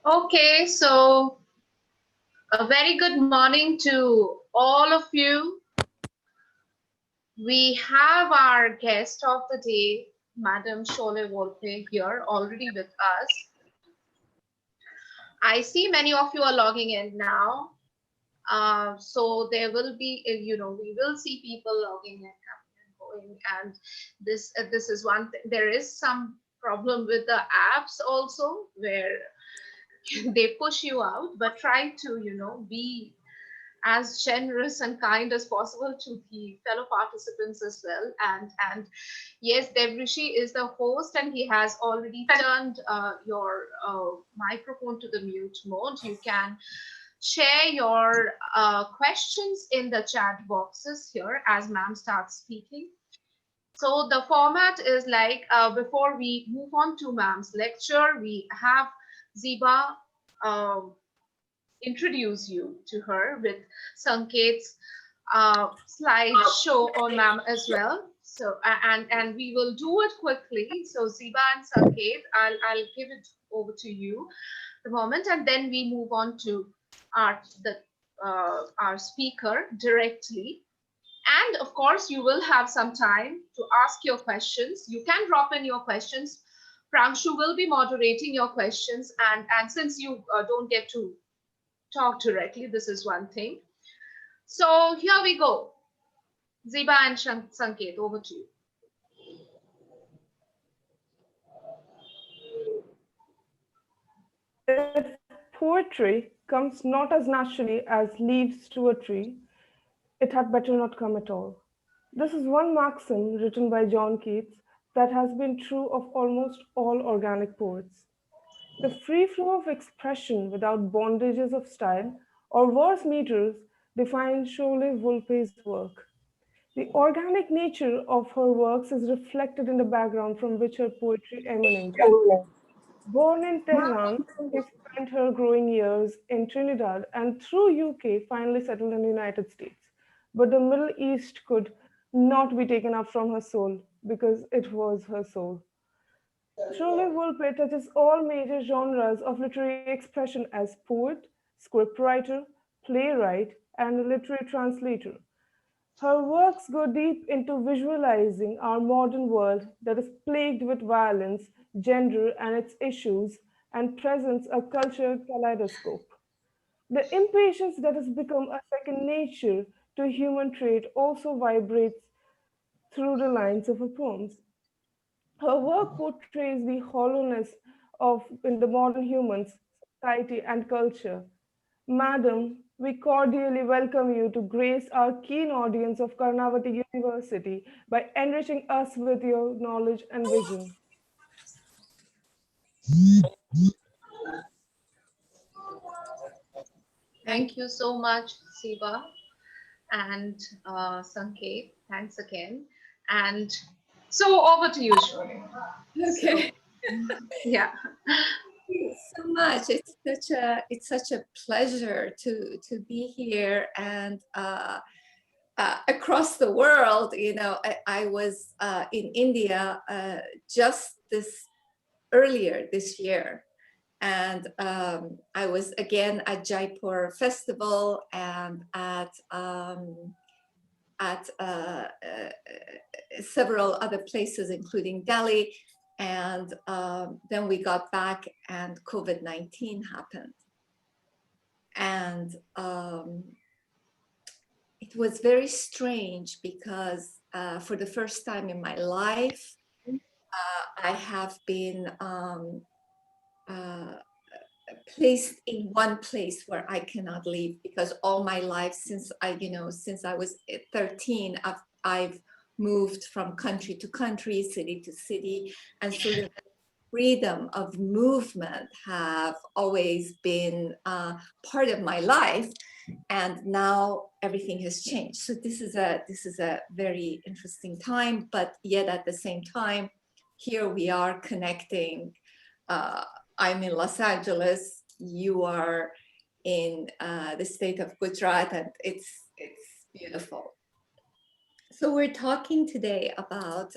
Okay, so a very good morning to all of you. We have our guest of the day, Madam Sholeh Wolpe, here already with us. I see many of you are logging in now. So there will be, we will see people logging in, coming and going. And this is one thing. There is some problem with the apps also, where they push you out, but try to, be as generous and kind as possible to the fellow participants as well. And yes, Devrishi is the host, and he has already turned your microphone to the mute mode. You can share your questions in the chat boxes here as ma'am starts speaking. So the format is like, before we move on to ma'am's lecture, we have Ziba um, introduce you to her with Sanket's slide show on ma'am as well. So and we will do it quickly. So Ziba and Sanket, I'll give it over to you the moment, and then we move on to our speaker directly. And of course, you will have some time to ask your questions. You can drop in your questions. Pranshu will be moderating your questions, and since you don't get to talk directly, this is one thing. So here we go. Ziba and Sanket, over to you. If poetry comes not as naturally as leaves to a tree, it had better not come at all. This is one maxim written by John Keats that has been true of almost all organic poets. The free flow of expression without bondages of style or worse meters defines Sholeh Wolpe's work. The organic nature of her works is reflected in the background from which her poetry emanates. Born in Tehran, she spent her growing years in Trinidad and through UK finally settled in the United States. But the Middle East could not be taken up from her soul because it was her soul. Sholeh Wolpe touches all major genres of literary expression as poet, scriptwriter, playwright, and literary translator. Her works go deep into visualizing our modern world that is plagued with violence, gender and its issues, and presents a culture kaleidoscope. The impatience that has become a second nature to human trait also vibrates through the lines of her poems. Her work portrays the hollowness of in the modern humans, society, and culture. Madam, we cordially welcome you to grace our keen audience of Karnavati University by enriching us with your knowledge and vision. Thank you so much, Ziba and Sanket. Thanks again. And so over to you, Shore. So, Okay. yeah. Thank you so much. It's such a pleasure to be here and across the world. I was in India just this earlier this year, and I was again at Jaipur Festival and at several other places, including Delhi. And then we got back and COVID-19 happened. And it was very strange because for the first time in my life, I have been placed in one place where I cannot leave, because all my life since I was 13, I've moved from country to country, city to city, and so the freedom of movement have always been part of my life, and now everything has changed. So this is a very interesting time, but yet at the same time, here we are connecting. I'm in Los Angeles, you are in the state of Gujarat, and it's beautiful. So we're talking today about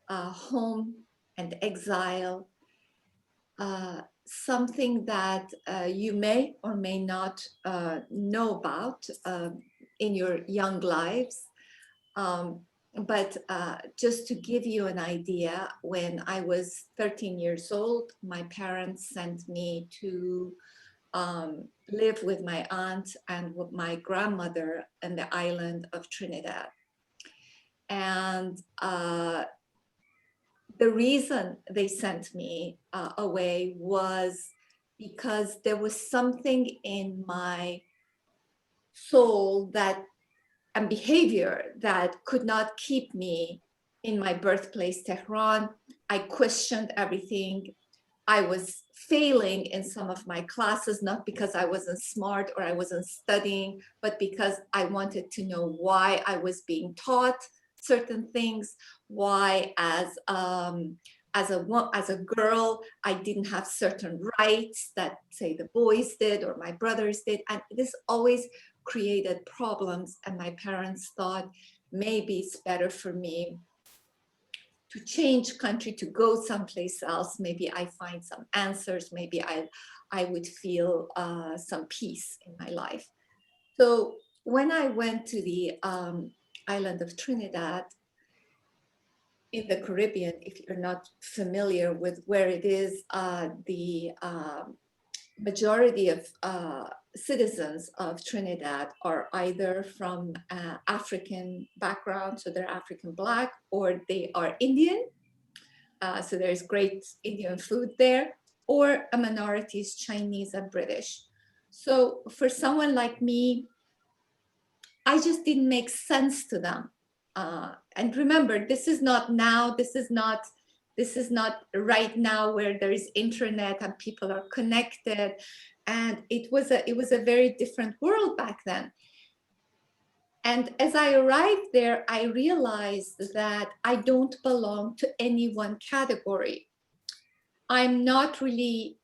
home and exile, something that you may or may not know about in your young lives. But just to give you an idea, when I was 13 years old, my parents sent me to live with my aunt and with my grandmother in the island of Trinidad. And the reason they sent me away was because there was something in my soul that and behavior that could not keep me in my birthplace, Tehran. I questioned everything. I was failing in some of my classes, not because I wasn't smart or I wasn't studying, but because I wanted to know why I was being taught certain things, why as a girl, I didn't have certain rights that, say, the boys did or my brothers did. And this always created problems. And my parents thought maybe it's better for me to change country, to go someplace else. Maybe I find some answers. Maybe I would feel some peace in my life. So when I went to the island of Trinidad in the Caribbean, if you're not familiar with where it is, the majority of citizens of Trinidad are either from African background, so they're African Black, or they are Indian, so there's great Indian food there, or a minority is Chinese and British. So for someone like me, I just didn't make sense to them. And remember, this is not now, this is not right now where there is internet and people are connected. And it was a very different world back then. And as I arrived there, I realized that I don't belong to any one category. I'm not really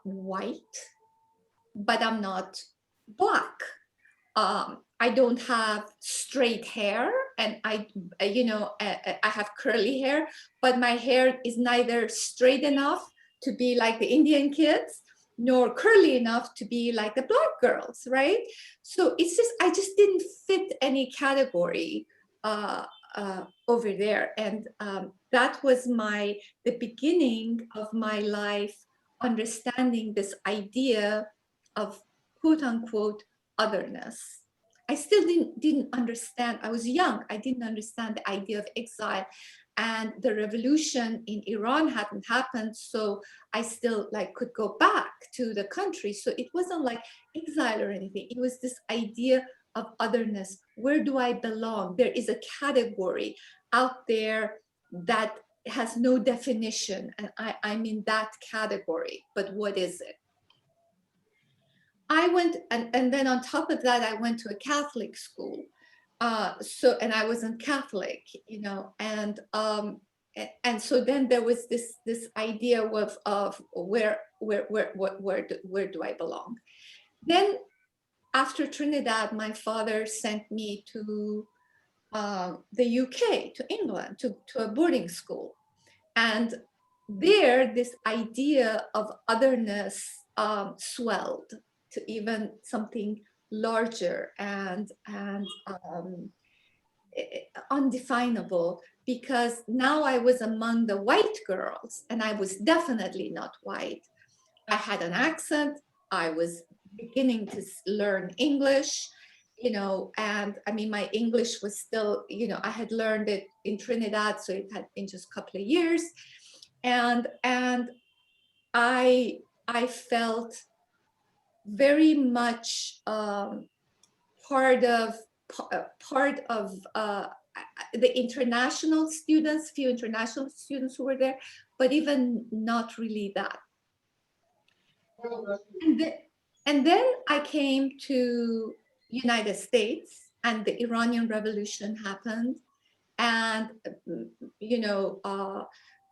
white, but I'm not Black. I don't have straight hair, and I have curly hair, but my hair is neither straight enough to be like the Indian kids, nor curly enough to be like the Black girls, right? So it's just, I just didn't fit any category over there. And that was the beginning of my life understanding this idea of quote unquote otherness. I still didn't understand. I was young. I didn't understand the idea of exile, and the revolution in Iran hadn't happened. So I still could go back to the country. So it wasn't like exile or anything. It was this idea of otherness. Where do I belong? There is a category out there that has no definition, and I'm in that category, but what is it? I went, and then on top of that, I went to a Catholic school. And I wasn't Catholic, and so then there was this idea of where do I belong? Then after Trinidad, my father sent me to the UK, to England, to a boarding school. And there, this idea of otherness swelled to even something larger and undefinable, because now I was among the white girls, and I was definitely not white. I had an accent. I was beginning to learn English, and I mean, my English was still, I had learned it in Trinidad, so it had been just a couple of years. And I felt very much part of the international students, few international students who were there, but even not really that. And then I came to United States, and the Iranian Revolution happened, and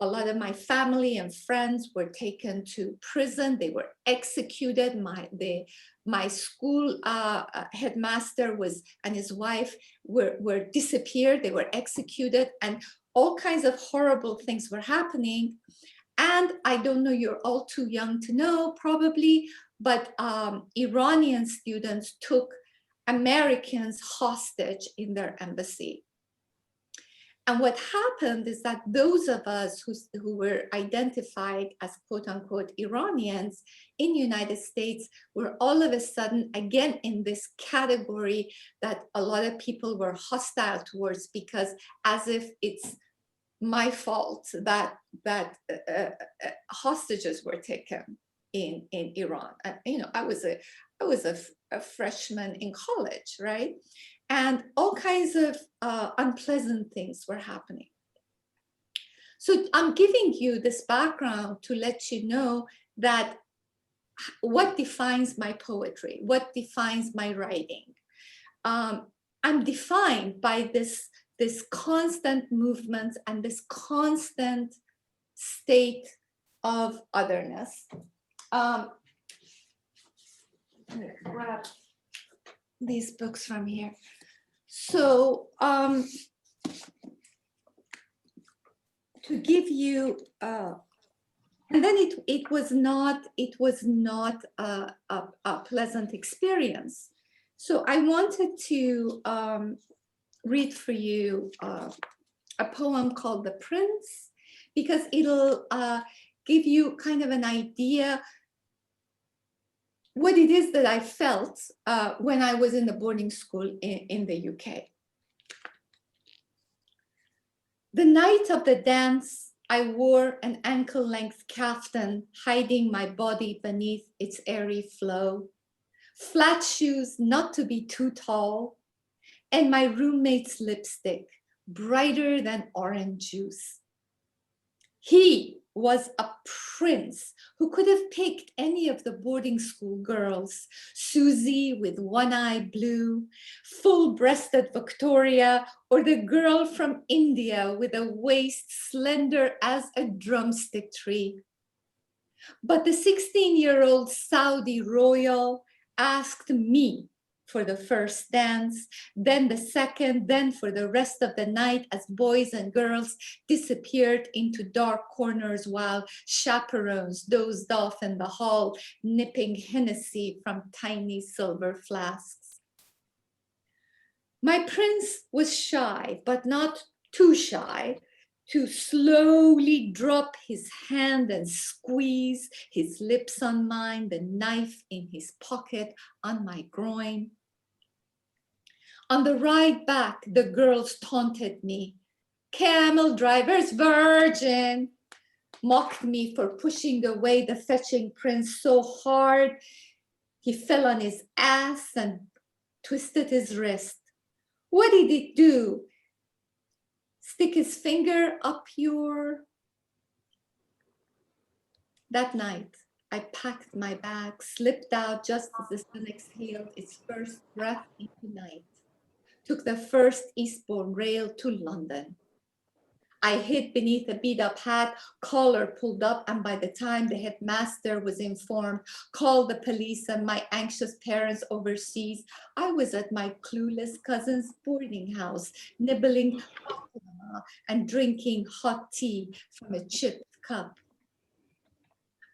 a lot of my family and friends were taken to prison. They were executed. My school headmaster and his wife were disappeared. They were executed, and all kinds of horrible things were happening. And I don't know, you're all too young to know probably, but Iranian students took Americans hostage in their embassy. And what happened is that those of us who were identified as quote unquote Iranians in the United States were all of a sudden again in this category that a lot of people were hostile towards, because as if it's my fault that hostages were taken in Iran. I was a freshman in college, right? And all kinds of unpleasant things were happening. So I'm giving you this background to let you know that what defines my poetry, what defines my writing. I'm defined by this constant movement and this constant state of otherness. I'm gonna grab these books from here. So to give you, and then it was not a pleasant experience. So I wanted to read for you a poem called The Prince, because it'll give you kind of an idea what it is that I felt when I was in the boarding school in the UK. The night of the dance, I wore an ankle-length kaftan, hiding my body beneath its airy flow, flat shoes not to be too tall, and my roommate's lipstick, brighter than orange juice. He was a prince who could have picked any of the boarding school girls, Susie with one eye blue, full-breasted Victoria, or the girl from India with a waist slender as a drumstick tree. But the 16-year-old Saudi royal asked me for the first dance, then the second, then for the rest of the night as boys and girls disappeared into dark corners while chaperones dozed off in the hall, nipping Hennessy from tiny silver flasks. My prince was shy, but not too shy, to slowly drop his hand and squeeze his lips on mine, the knife in his pocket on my groin. On the ride back, the girls taunted me. Camel driver's virgin, mocked me for pushing away the fetching prince so hard he fell on his ass and twisted his wrist. What did it do? Stick his finger up your... That night, I packed my bag, slipped out just as the sun exhaled its first breath into night, took the first eastbourne rail to London. I hid beneath a beat-up hat, collar pulled up, and by the time the headmaster was informed, called the police and my anxious parents overseas, I was at my clueless cousin's boarding house, nibbling and drinking hot tea from a chipped cup.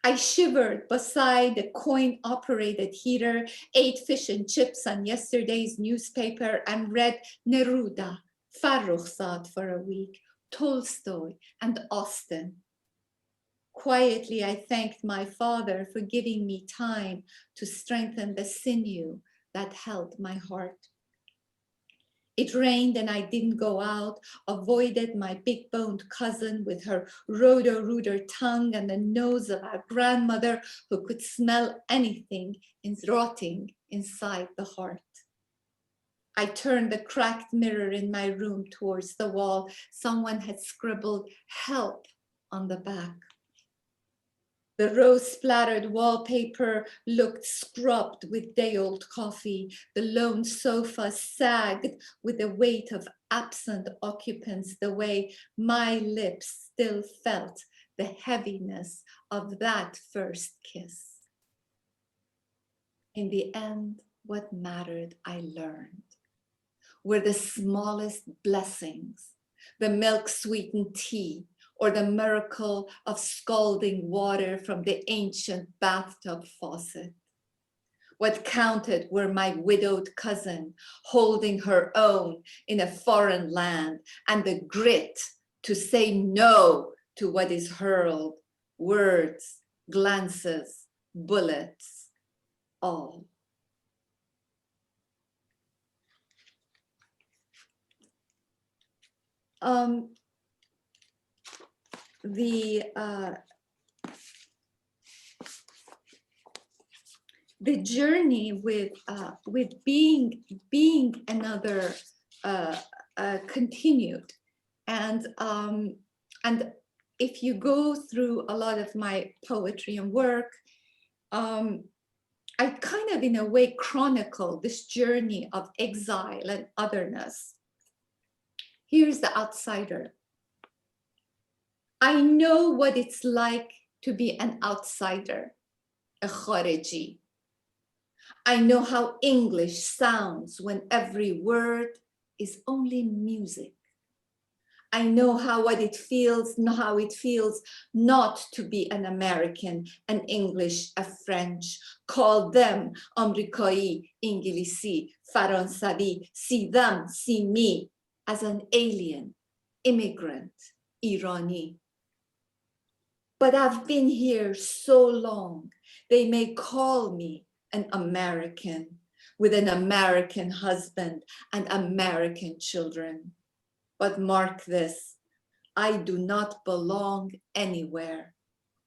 I shivered beside the coin-operated heater, ate fish and chips on yesterday's newspaper, and read Neruda, Farrokhzad for a week, Tolstoy, and Austen. Quietly, I thanked my father for giving me time to strengthen the sinew that held my heart. It rained and I didn't go out, avoided my big-boned cousin with her Roto-Rooter tongue and the nose of our grandmother who could smell anything rotting inside the heart. I turned the cracked mirror in my room towards the wall. Someone had scribbled "help" on the back. The rose-splattered wallpaper looked scrubbed with day-old coffee. The lone sofa sagged with the weight of absent occupants, the way my lips still felt the heaviness of that first kiss. In the end, what mattered, I learned, were the smallest blessings, the milk-sweetened tea, or the miracle of scalding water from the ancient bathtub faucet. What counted were my widowed cousin holding her own in a foreign land, and the grit to say no to what is hurled, words, glances, bullets, all. The journey with being another continued, and if you go through a lot of my poetry and work, I kind of in a way chronicle this journey of exile and otherness. Here's the outsider. I know what it's like to be an outsider, a khareji. I know how English sounds when every word is only music. I know how it feels not to be an American, an English, a French. Call them Amrikai, Ingilisi, Faransavi, see them, see me as an alien, immigrant, Irani. But I've been here so long, they may call me an American with an American husband and American children. But mark this, I do not belong anywhere.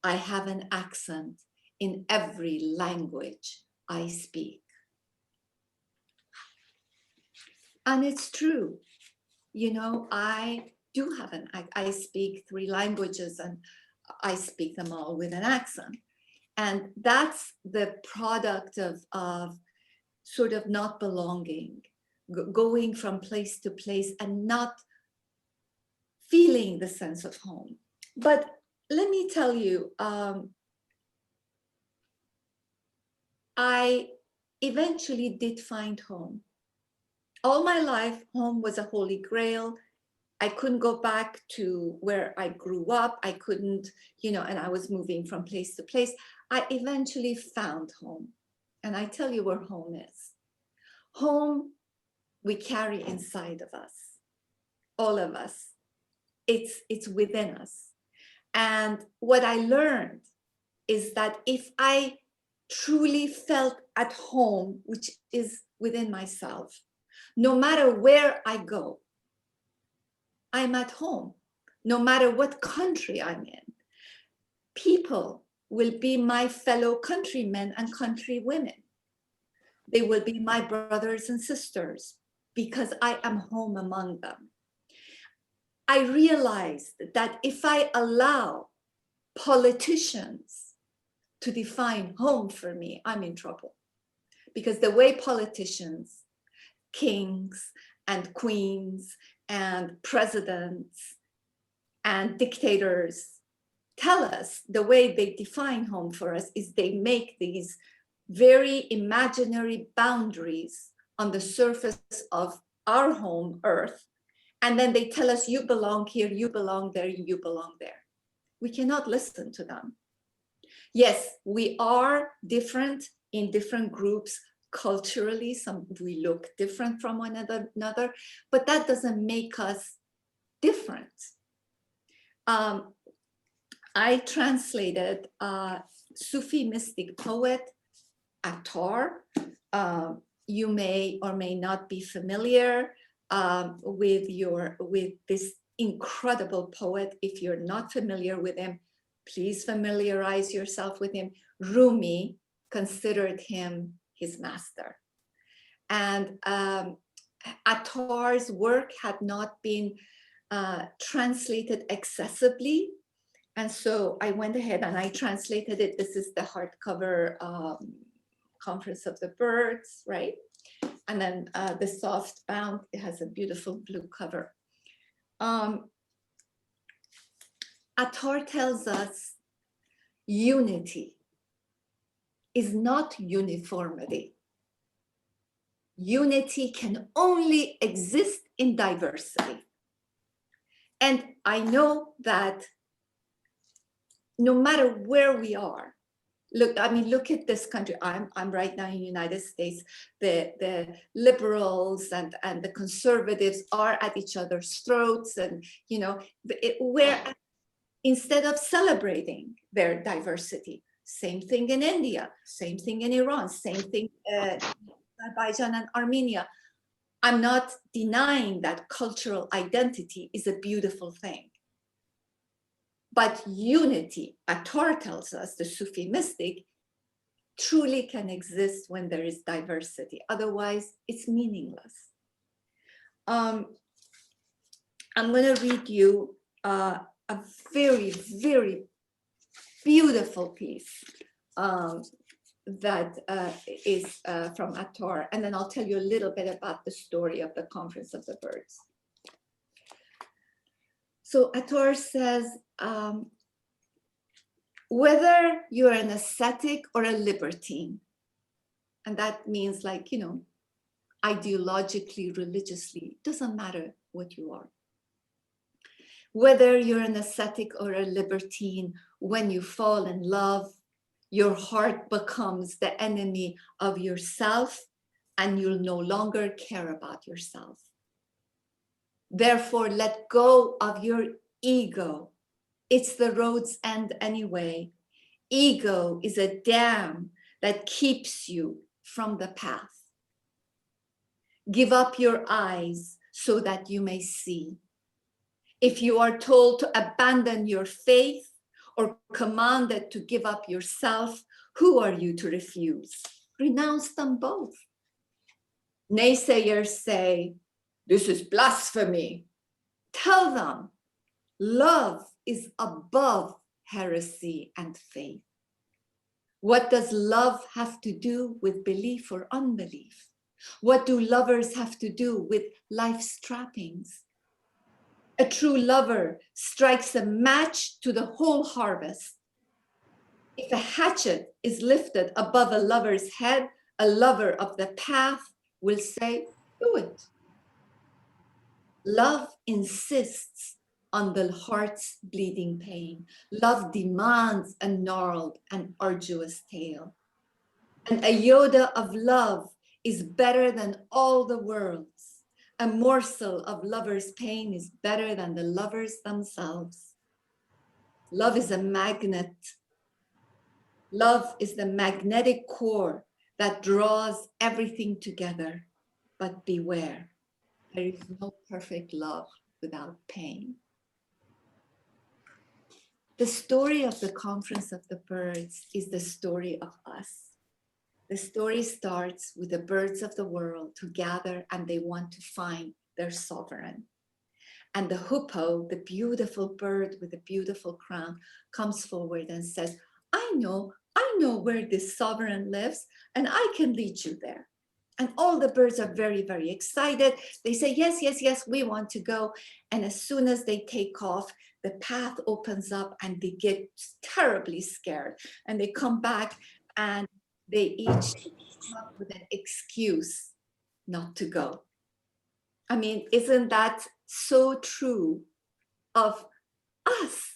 I have an accent in every language I speak. And it's true. You know, I do have I speak 3 languages and I speak them all with an accent. And that's the product of sort of not belonging, going from place to place and not feeling the sense of home. But let me tell you, I eventually did find home. All my life, home was a holy grail. I couldn't go back to where I grew up. I couldn't, you know, and I was moving from place to place. I eventually found home. And I tell you where home is. Home, we carry inside of us, all of us. It's within us. And what I learned is that if I truly felt at home, which is within myself, no matter where I go, I'm at home. No matter what country I'm in, people will be my fellow countrymen and countrywomen. They will be my brothers and sisters because I am home among them. I realized that if I allow politicians to define home for me, I'm in trouble. Because the way politicians, kings and queens and presidents and dictators tell us, the way they define home for us is they make these very imaginary boundaries on the surface of our home, Earth. And then they tell us, you belong here, you belong there, you belong there. We cannot listen to them. Yes, we are different in different groups culturally. We look different from one another, but that doesn't make us different. I translated Sufi mystic poet Attar. You may or may not be familiar with this incredible poet. If you're not familiar with him, please familiarize yourself with him. Rumi considered him his master. And Attar's work had not been translated accessibly. And so I went ahead and I translated it. This is the hardcover Conference of the Birds, right? And then the soft bound, it has a beautiful blue cover. Attar tells us unity is not uniformity. Unity can only exist in diversity. And I know that no matter where we are, look, I mean, look at this country. I'm right now in the United States. The liberals and the conservatives are at each other's throats, and where instead of celebrating their diversity, same thing in India, same thing in Iran, same thing Azerbaijan and Armenia. I'm not denying that cultural identity is a beautiful thing. But unity, Attar tells us, the Sufi mystic, truly can exist when there is diversity. Otherwise, it's meaningless. I'm going to read you a very, very beautiful piece that is from Attar, and then I'll tell you a little bit about the story of the Conference of the Birds. So Attar says, whether you're an ascetic or a libertine, and that means like, ideologically, religiously, doesn't matter what you are. Whether you're an ascetic or a libertine, when you fall in love, your heart becomes the enemy of yourself, and you'll no longer care about yourself. Therefore, let go of your ego. It's the road's end anyway. Ego is a dam that keeps you from the path. Give up your eyes so that you may see. If you are told to abandon your faith or commanded to give up yourself, who are you to refuse? Renounce them both. Naysayers say, this is blasphemy. Tell them, love is above heresy and faith. What does love have to do with belief or unbelief? What do lovers have to do with life's trappings? A true lover strikes a match to the whole harvest. If a hatchet is lifted above a lover's head, a lover of the path will say, do it. Love insists on the heart's bleeding pain. Love demands a gnarled and arduous tale. An iota of love is better than all the worlds. A morsel of lover's pain is better than the lovers themselves. Love is a magnet. Love is the magnetic core that draws everything together. But beware, there is no perfect love without pain. The story of the Conference of the Birds is the story of us. The story starts with the birds of the world who gather and they want to find their sovereign. And the hoopoe, the beautiful bird with the beautiful crown, comes forward and says, I know where this sovereign lives, and I can lead you there. And all the birds are very, very excited. They say, yes, yes, yes, we want to go. And as soon as they take off, the path opens up and they get terribly scared. And they come back and they each come up with an excuse not to go. I mean, isn't that so true of us?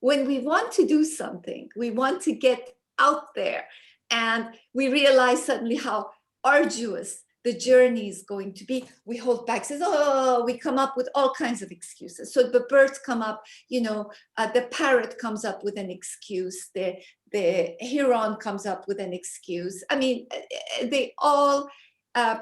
When we want to do something, we want to get out there, and we realize suddenly how arduous the journey is going to be. We hold back, says, oh, we come up with all kinds of excuses. So the birds come up, the parrot comes up with an excuse, the heron comes up with an excuse. I mean, they all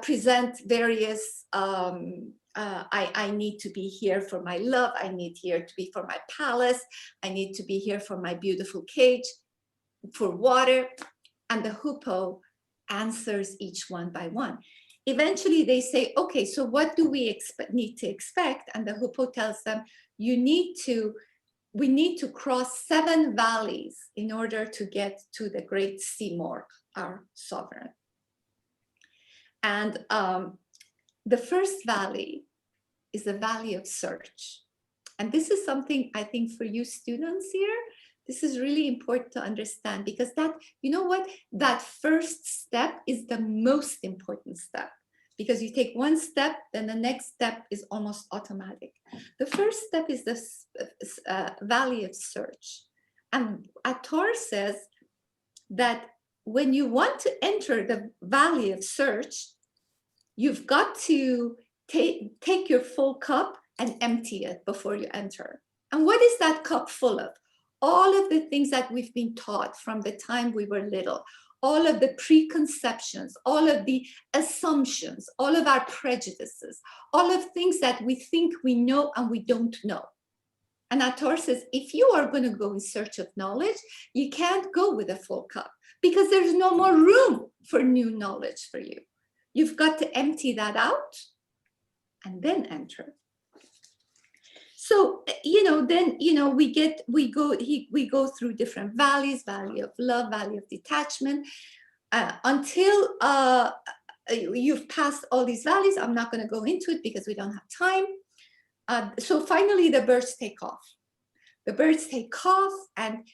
present various, I need to be here for my love, I need here to be for my palace, I need to be here for my beautiful cage, for water. And the hoopoe answers each one by one. Eventually they say, okay, so what do we need to expect? And the hoopoe tells them, we need to cross 7 valleys in order to get to the great Seymour, our sovereign. And the first valley is the valley of search. And this is something I think for you students here, this is really important to understand, because that, you know what, that first step is the most important step, because you take one step, then the next step is almost automatic. The first step is this valley of search. And Attar says that when you want to enter the valley of search, you've got to take your full cup and empty it before you enter. And what is that cup full of? All of the things that we've been taught from the time we were little, all of the preconceptions, all of the assumptions, all of our prejudices, all of things that we think we know and we don't know. And Attar says, if you are going to go in search of knowledge, you can't go with a full cup because there's no more room for new knowledge for you. You've got to empty that out and then enter. So, then, we go through different valleys, valley of love, valley of detachment, until you've passed all these valleys. I'm not going to go into it because we don't have time. So finally, the birds take off. The birds take off, and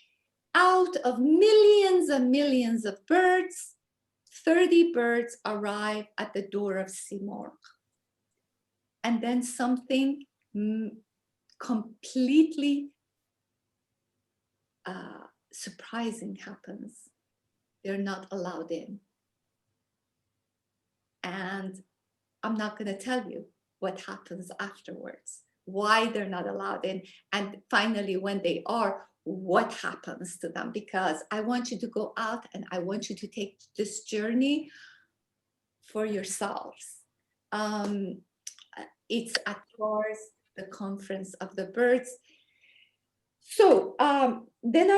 out of millions and millions of birds, 30 birds arrive at the door of Simorgh. And then something completely surprising happens. They're not allowed in. And I'm not going to tell you what happens afterwards, why they're not allowed in, and finally, when they are, what happens to them, because I want you to go out and I want you to take this journey for yourselves. It's at Attar's The Conference of the Birds. So then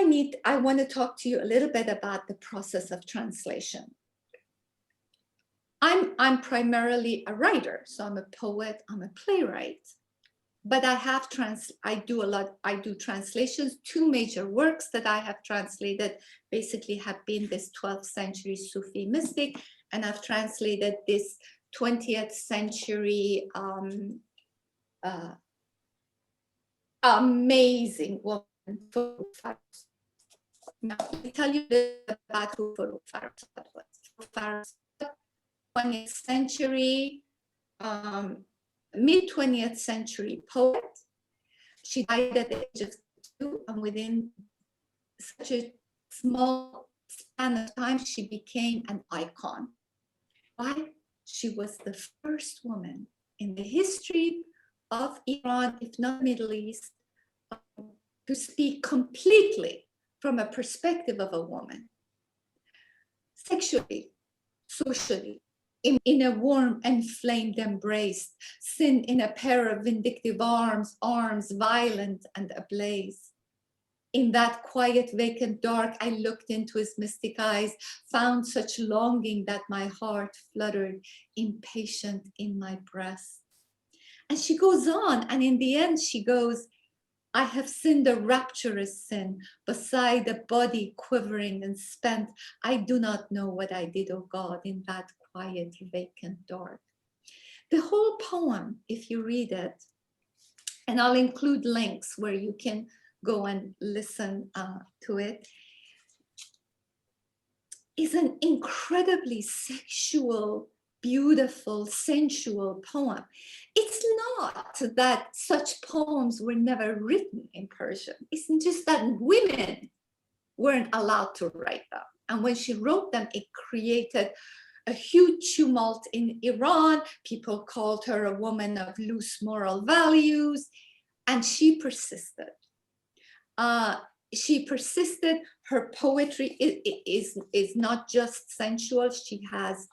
I want to talk to you a little bit about the process of translation. I'm primarily a writer, so I'm a poet, I'm a playwright, but I do translations. Two major works that I have translated basically have been this 12th century Sufi mystic, and I've translated this 20th century amazing woman, Pharaoh. Now, let me tell you a bit about who Pharaoh was. Pharaoh, 20th century, mid-20th century poet. She died at the age of 2, and within such a small span of time, she became an icon. Why? She was the first woman in the history of Iran, if not Middle East, to speak completely from a perspective of a woman, sexually, socially, in a warm and flamed embrace, sin in a pair of vindictive arms violent and ablaze. In that quiet, vacant dark, I looked into his mystic eyes, found such longing that my heart fluttered, impatient in my breast. And she goes on, and in the end she goes, I have sinned a rapturous sin, beside a body quivering and spent. I do not know what I did, oh God, in that quiet, vacant dark. The whole poem, if you read it, and I'll include links where you can go and listen to it, is an incredibly sexual, beautiful, sensual poem. It's not that such poems were never written in Persian. It's just that women weren't allowed to write them. And when she wrote them, it created a huge tumult in Iran. People called her a woman of loose moral values, and she persisted. Her poetry is not just sensual. She has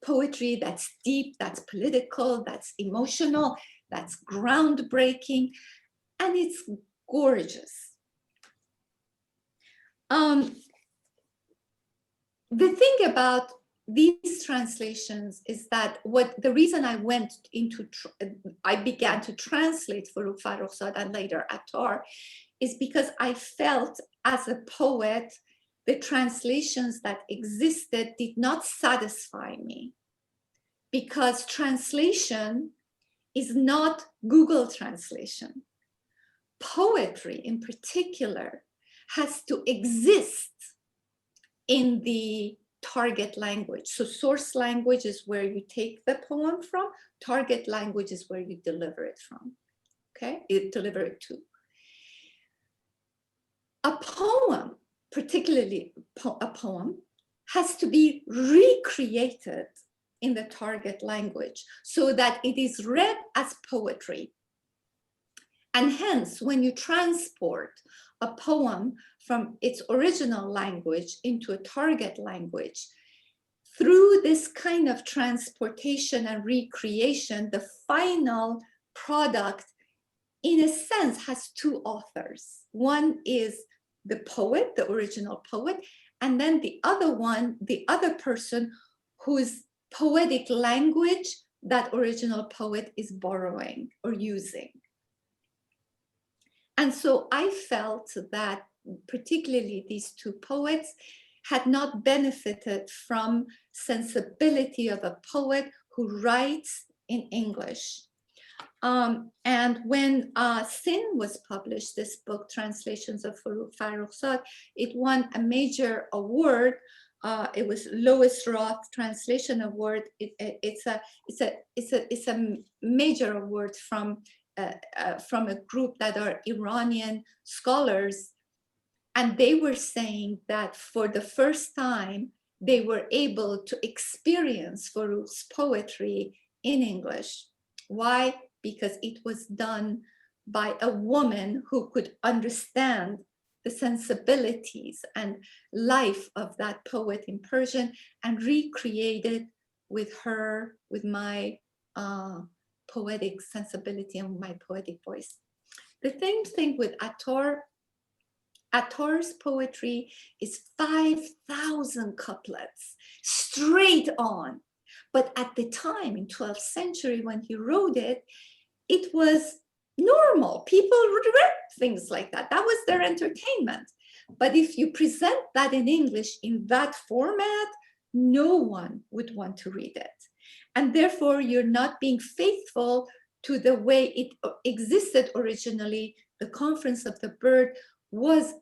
poetry that's deep, that's political, that's emotional, that's groundbreaking, and it's gorgeous. The thing about these translations is that the reason I I began to translate for Farrokhzad and later Attar is because I felt as a poet, the translations that existed did not satisfy me, because translation is not Google translation. Poetry in particular has to exist in the target language. So source language is where you take the poem from, target language is where you deliver it from, okay? You deliver it to. a poem, particularly a poem, has to be recreated in the target language so that it is read as poetry. And hence, when you transport a poem from its original language into a target language, through this kind of transportation and recreation, the final product, in a sense, has two authors. One is the poet, the original poet, and then the other one, the other person whose poetic language that original poet is borrowing or using. And so I felt that particularly these two poets had not benefited from sensibility of a poet who writes in English. And when Sin was published, this book, Translations of Pharaoh, it won a major award. It was Lois Roth Translation Award. It's a major award from a group that are Iranian scholars. And they were saying that for the first time, they were able to experience Pharaoh's poetry in English. Why? Because it was done by a woman who could understand the sensibilities and life of that poet in Persian and recreate it with her, with my poetic sensibility and my poetic voice. The same thing with Attar. Attar's poetry is 5,000 couplets, straight on. But at the time, in 12th century, when he wrote it, it was normal. People read things like that. That was their entertainment. But if you present that in English in that format, no one would want to read it. And therefore, you're not being faithful to the way it existed originally. The Conference of the Bird was,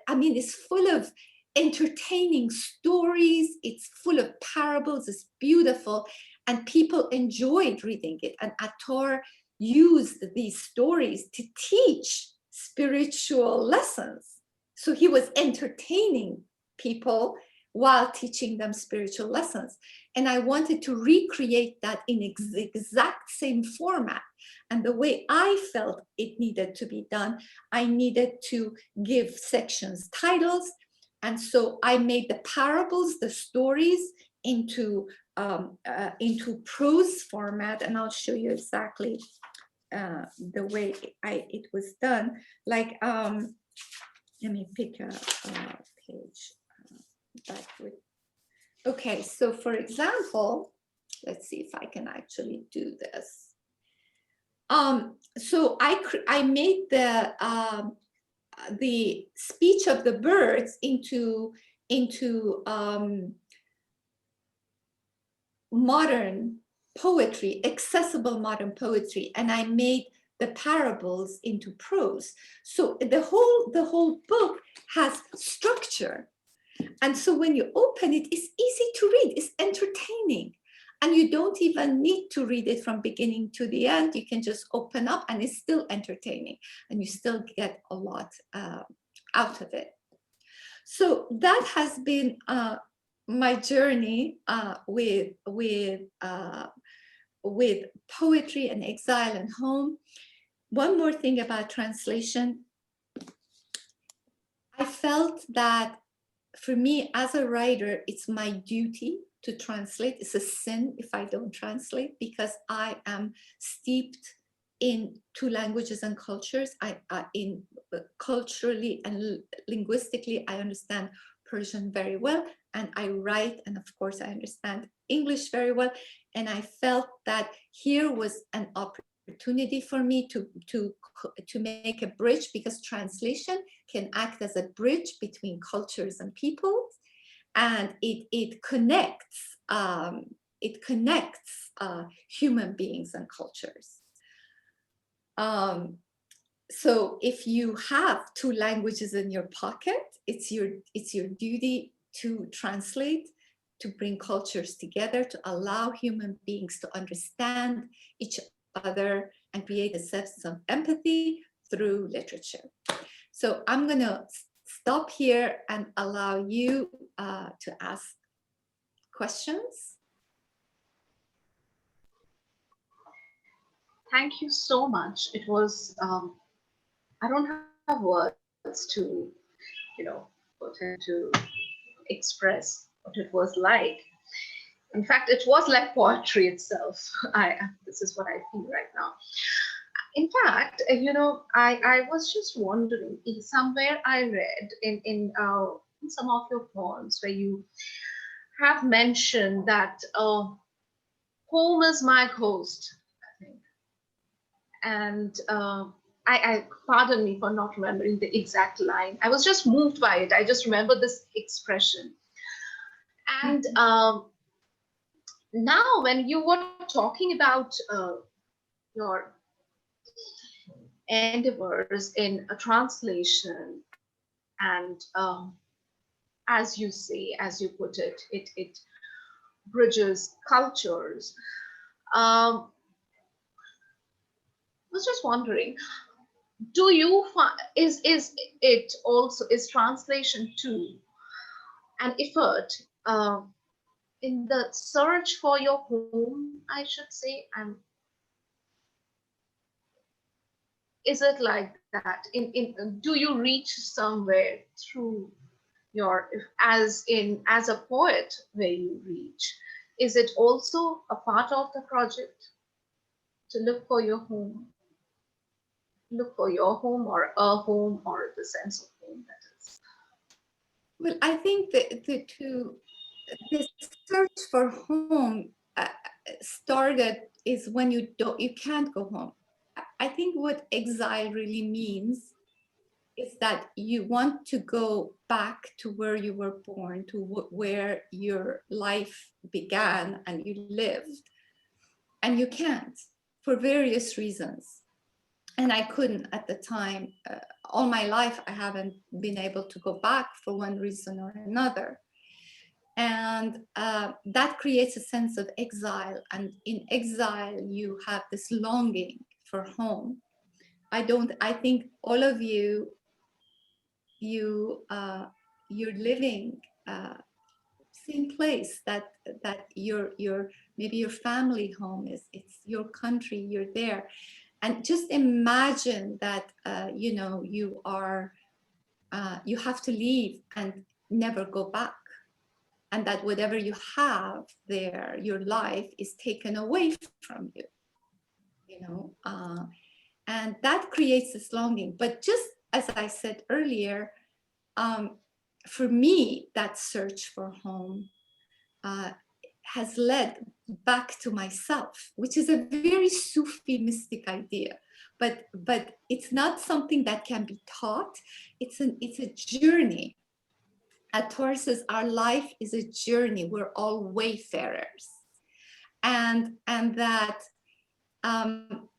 I mean, it's full of entertaining stories. It's full of parables. It's beautiful. And people enjoyed reading it. And Attar used these stories to teach spiritual lessons. So he was entertaining people while teaching them spiritual lessons. And I wanted to recreate that in the exact same format. And the way I felt it needed to be done, I needed to give sections titles. And so I made the parables, the stories, into prose format. And I'll show you exactly the way it was done. Like, let me pick a page. Okay, so for example, let's see if I can actually do this. So I made the speech of the birds into modern poetry, accessible modern poetry, and I made the parables into prose. So the whole book has structure. And so when you open it, it's easy to read, it's entertaining. And you don't even need to read it from beginning to the end. You can just open up and it's still entertaining and you still get a lot out of it. So that has been my journey with poetry and exile and home. One more thing about translation. I felt that for me as a writer, it's my duty to translate. It's a sin if I don't translate because I am steeped in two languages and cultures. Culturally and linguistically, I understand Persian very well, and I write, and of course I understand English very well. And I felt that here was an opportunity for me to make a bridge, because translation can act as a bridge between cultures and people, and it connects human beings and cultures. So if you have two languages in your pocket, it's your duty to translate, to bring cultures together, to allow human beings to understand each other and create a sense of empathy through literature. So I'm gonna stop here and allow you to ask questions. Thank you so much. It was, I don't have words to, put into express what it was like. In fact, it was like poetry itself. This is what I feel right now. In fact, I was just wondering, somewhere I read in some of your poems where you have mentioned that home is my host, I think. And I pardon me for not remembering the exact line. I was just moved by it. I just remember this expression. And now when you were talking about your endeavors in a translation, and as you say, as you put it, it bridges cultures. I was just wondering, do you find, is it also, is translation too an effort in the search for your home, I should say? And is it like that? Do you reach somewhere through your, as a poet, where you reach? Is it also a part of the project to look for your home? Look for your home, or a home, or the sense of home, that is. Well, I think that the search for home started is when you can't go home. I think what exile really means is that you want to go back to where you were born, to where your life began and you lived, and you can't for various reasons. And I couldn't at the time. All my life, I haven't been able to go back for one reason or another. And that creates a sense of exile. And in exile, you have this longing for home. I think all of you're living same place that your maybe your family home is. It's your country, you're there. And just imagine that, you have to leave and never go back. And that whatever you have there, your life is taken away from you, and that creates this longing. But just as I said earlier, for me, that search for home has led back to myself, which is a very Sufi mystic idea, but it's not something that can be taught. It's a journey. At Torah says our life is a journey. We're all wayfarers, and that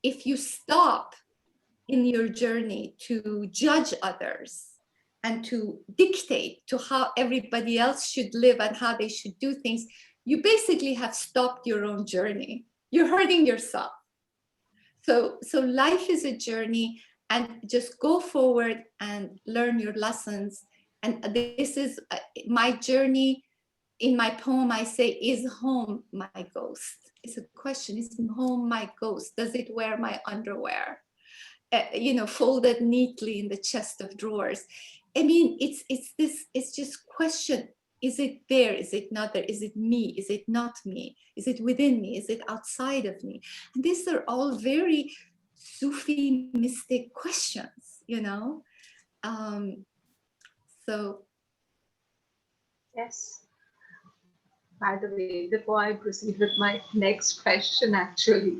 if you stop in your journey to judge others and to dictate to how everybody else should live and how they should do things, you basically have stopped your own journey. You're hurting yourself. So life is a journey, and just go forward and learn your lessons. And this is my journey. In my poem, I say, is home my ghost? It's a question. Is home my ghost? Does it wear my underwear? Folded neatly in the chest of drawers. I mean, it's just question. Is it there? Is it not there? Is it me? Is it not me? Is it within me? Is it outside of me? And these are all very Sufi mystic questions, So. Yes. By the way, before I proceed with my next question, actually,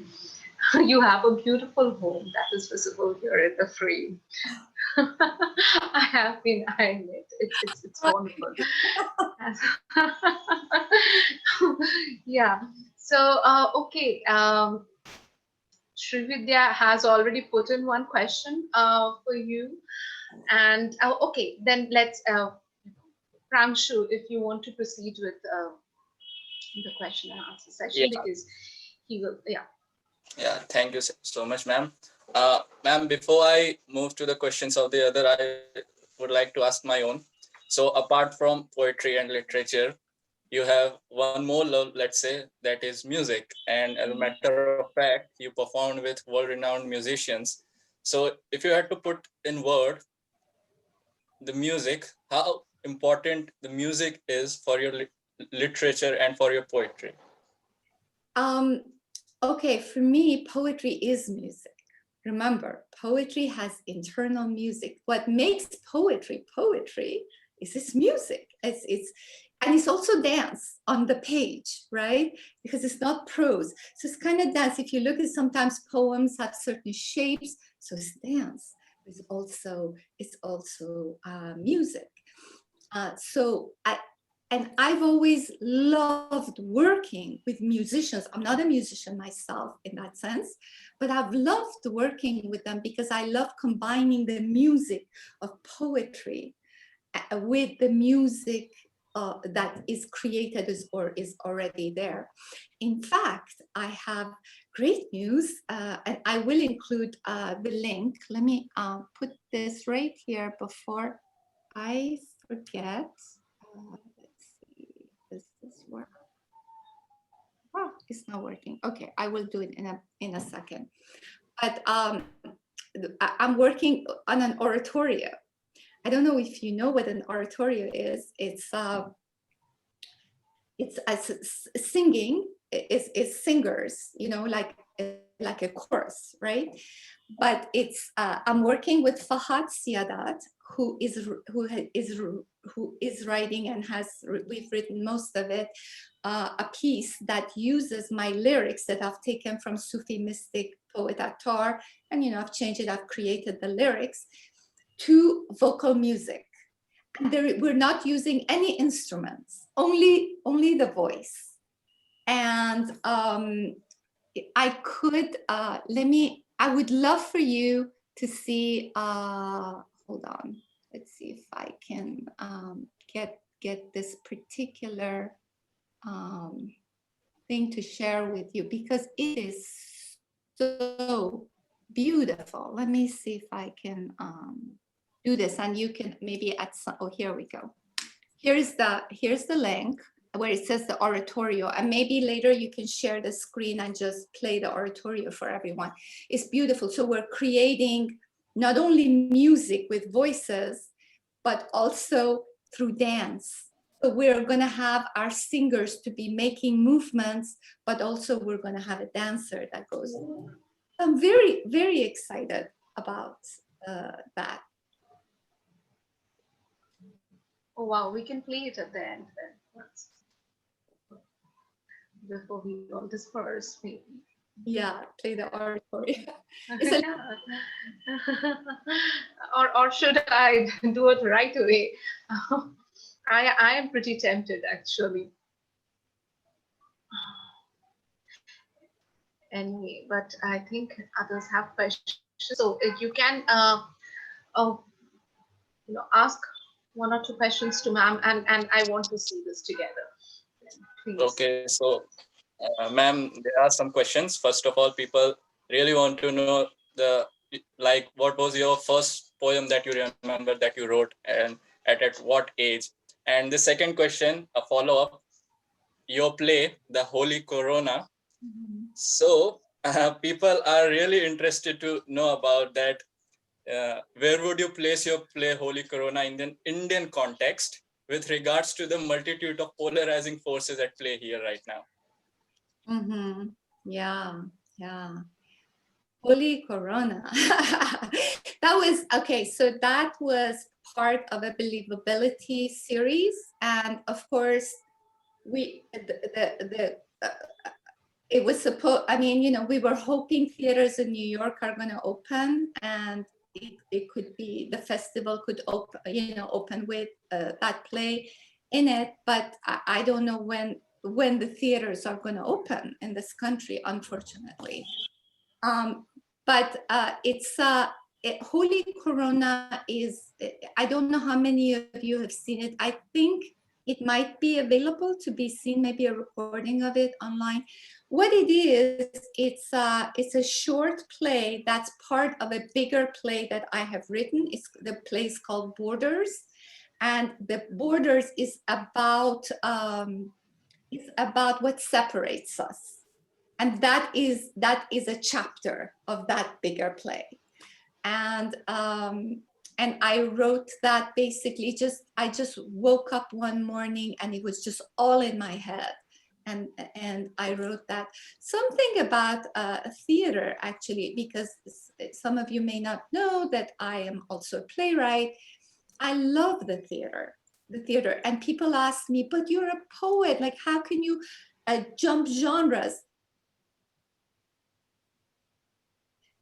you have a beautiful home that is visible here in the frame. I have been eyeing it. It's wonderful. Yeah. So okay. Srividya has already put in one question for you, and okay, then let's Pranshu, if you want to proceed with the question and answer session, because he will. Yeah, thank you so much, ma'am. Ma'am, before I move to the questions of the other, I would like to ask my own. So apart from poetry and literature, you have one more love, let's say, that is music. And as a matter of fact, you performed with world-renowned musicians. So if you had to put in word the music, how important the music is for your literature and for your poetry? Okay, for me, poetry is music. Remember, poetry has internal music. What makes poetry poetry is its music. And it's also dance on the page, right? Because it's not prose. So it's kind of dance. If you look at sometimes poems have certain shapes, so it's dance. It's also music. And I've always loved working with musicians. I'm not a musician myself in that sense, but I've loved working with them because I love combining the music of poetry with the music that is created or is already there. In fact, I have great news, and I will include the link. Let me put this right here before I forget. Let's see, does this work? Oh, it's not working. Okay, I will do it in a second. But I'm working on an oratorio. I don't know if you know what an oratorio is. It's singing. It's singers, you know, like a chorus, right? But it's I'm working with Fahad Siadat, who is writing and we've written most of it, a piece that uses my lyrics that I've taken from Sufi mystic poet Attar, and I've changed it. I've created the lyrics to vocal music. And we're not using any instruments, only the voice. And I would love for you to see, hold on, let's see if I can get this particular thing to share with you, because it is so beautiful. Let me see if I can do this, and you can maybe add some. Oh, here we go. Here's the link where it says the oratorio, and maybe later you can share the screen and just play the oratorio for everyone. It's beautiful. So we're creating not only music with voices, but also through dance. So we're going to have our singers to be making movements, but also we're going to have a dancer that goes. I'm very, very excited about that. Oh wow, we can play it at the end then. Before we all disperse, maybe. Yeah, play the oratorio. Or should I do it right away? I am pretty tempted, actually. Anyway, but I think others have questions, so you can ask one or two questions to ma'am, and I want to see this together. Please. Okay, so ma'am, there are some questions. First of all, people really want to know what was your first poem that you remember that you wrote, and at what age? And the second question, a follow-up, your play, The Holy Corona. Mm-hmm. So people are really interested to know about that. Where would you place your play Holy Corona in the Indian context with regards to the multitude of polarizing forces at play here right now? Mm-hmm. Yeah. Holy Corona. That was, okay, so that was part of a believability series. And of course, it was supposed, we were hoping theaters in New York are going to open, and it could be, the festival could open with that play in it, but I don't know when the theaters are going to open in this country, unfortunately. But Holy Corona is, I don't know how many of you have seen it. I think It might be available to be seen, maybe a recording of it online. What it is, it's a short play that's part of a bigger play that I have written. The play is called Borders, and the Borders is about what separates us, and that is a chapter of that bigger play. And I wrote that basically I just woke up one morning and it was just all in my head. And I wrote that. Something about theater, actually, because some of you may not know that I am also a playwright. I love the theater. And people ask me, but you're a poet, like how can you jump genres?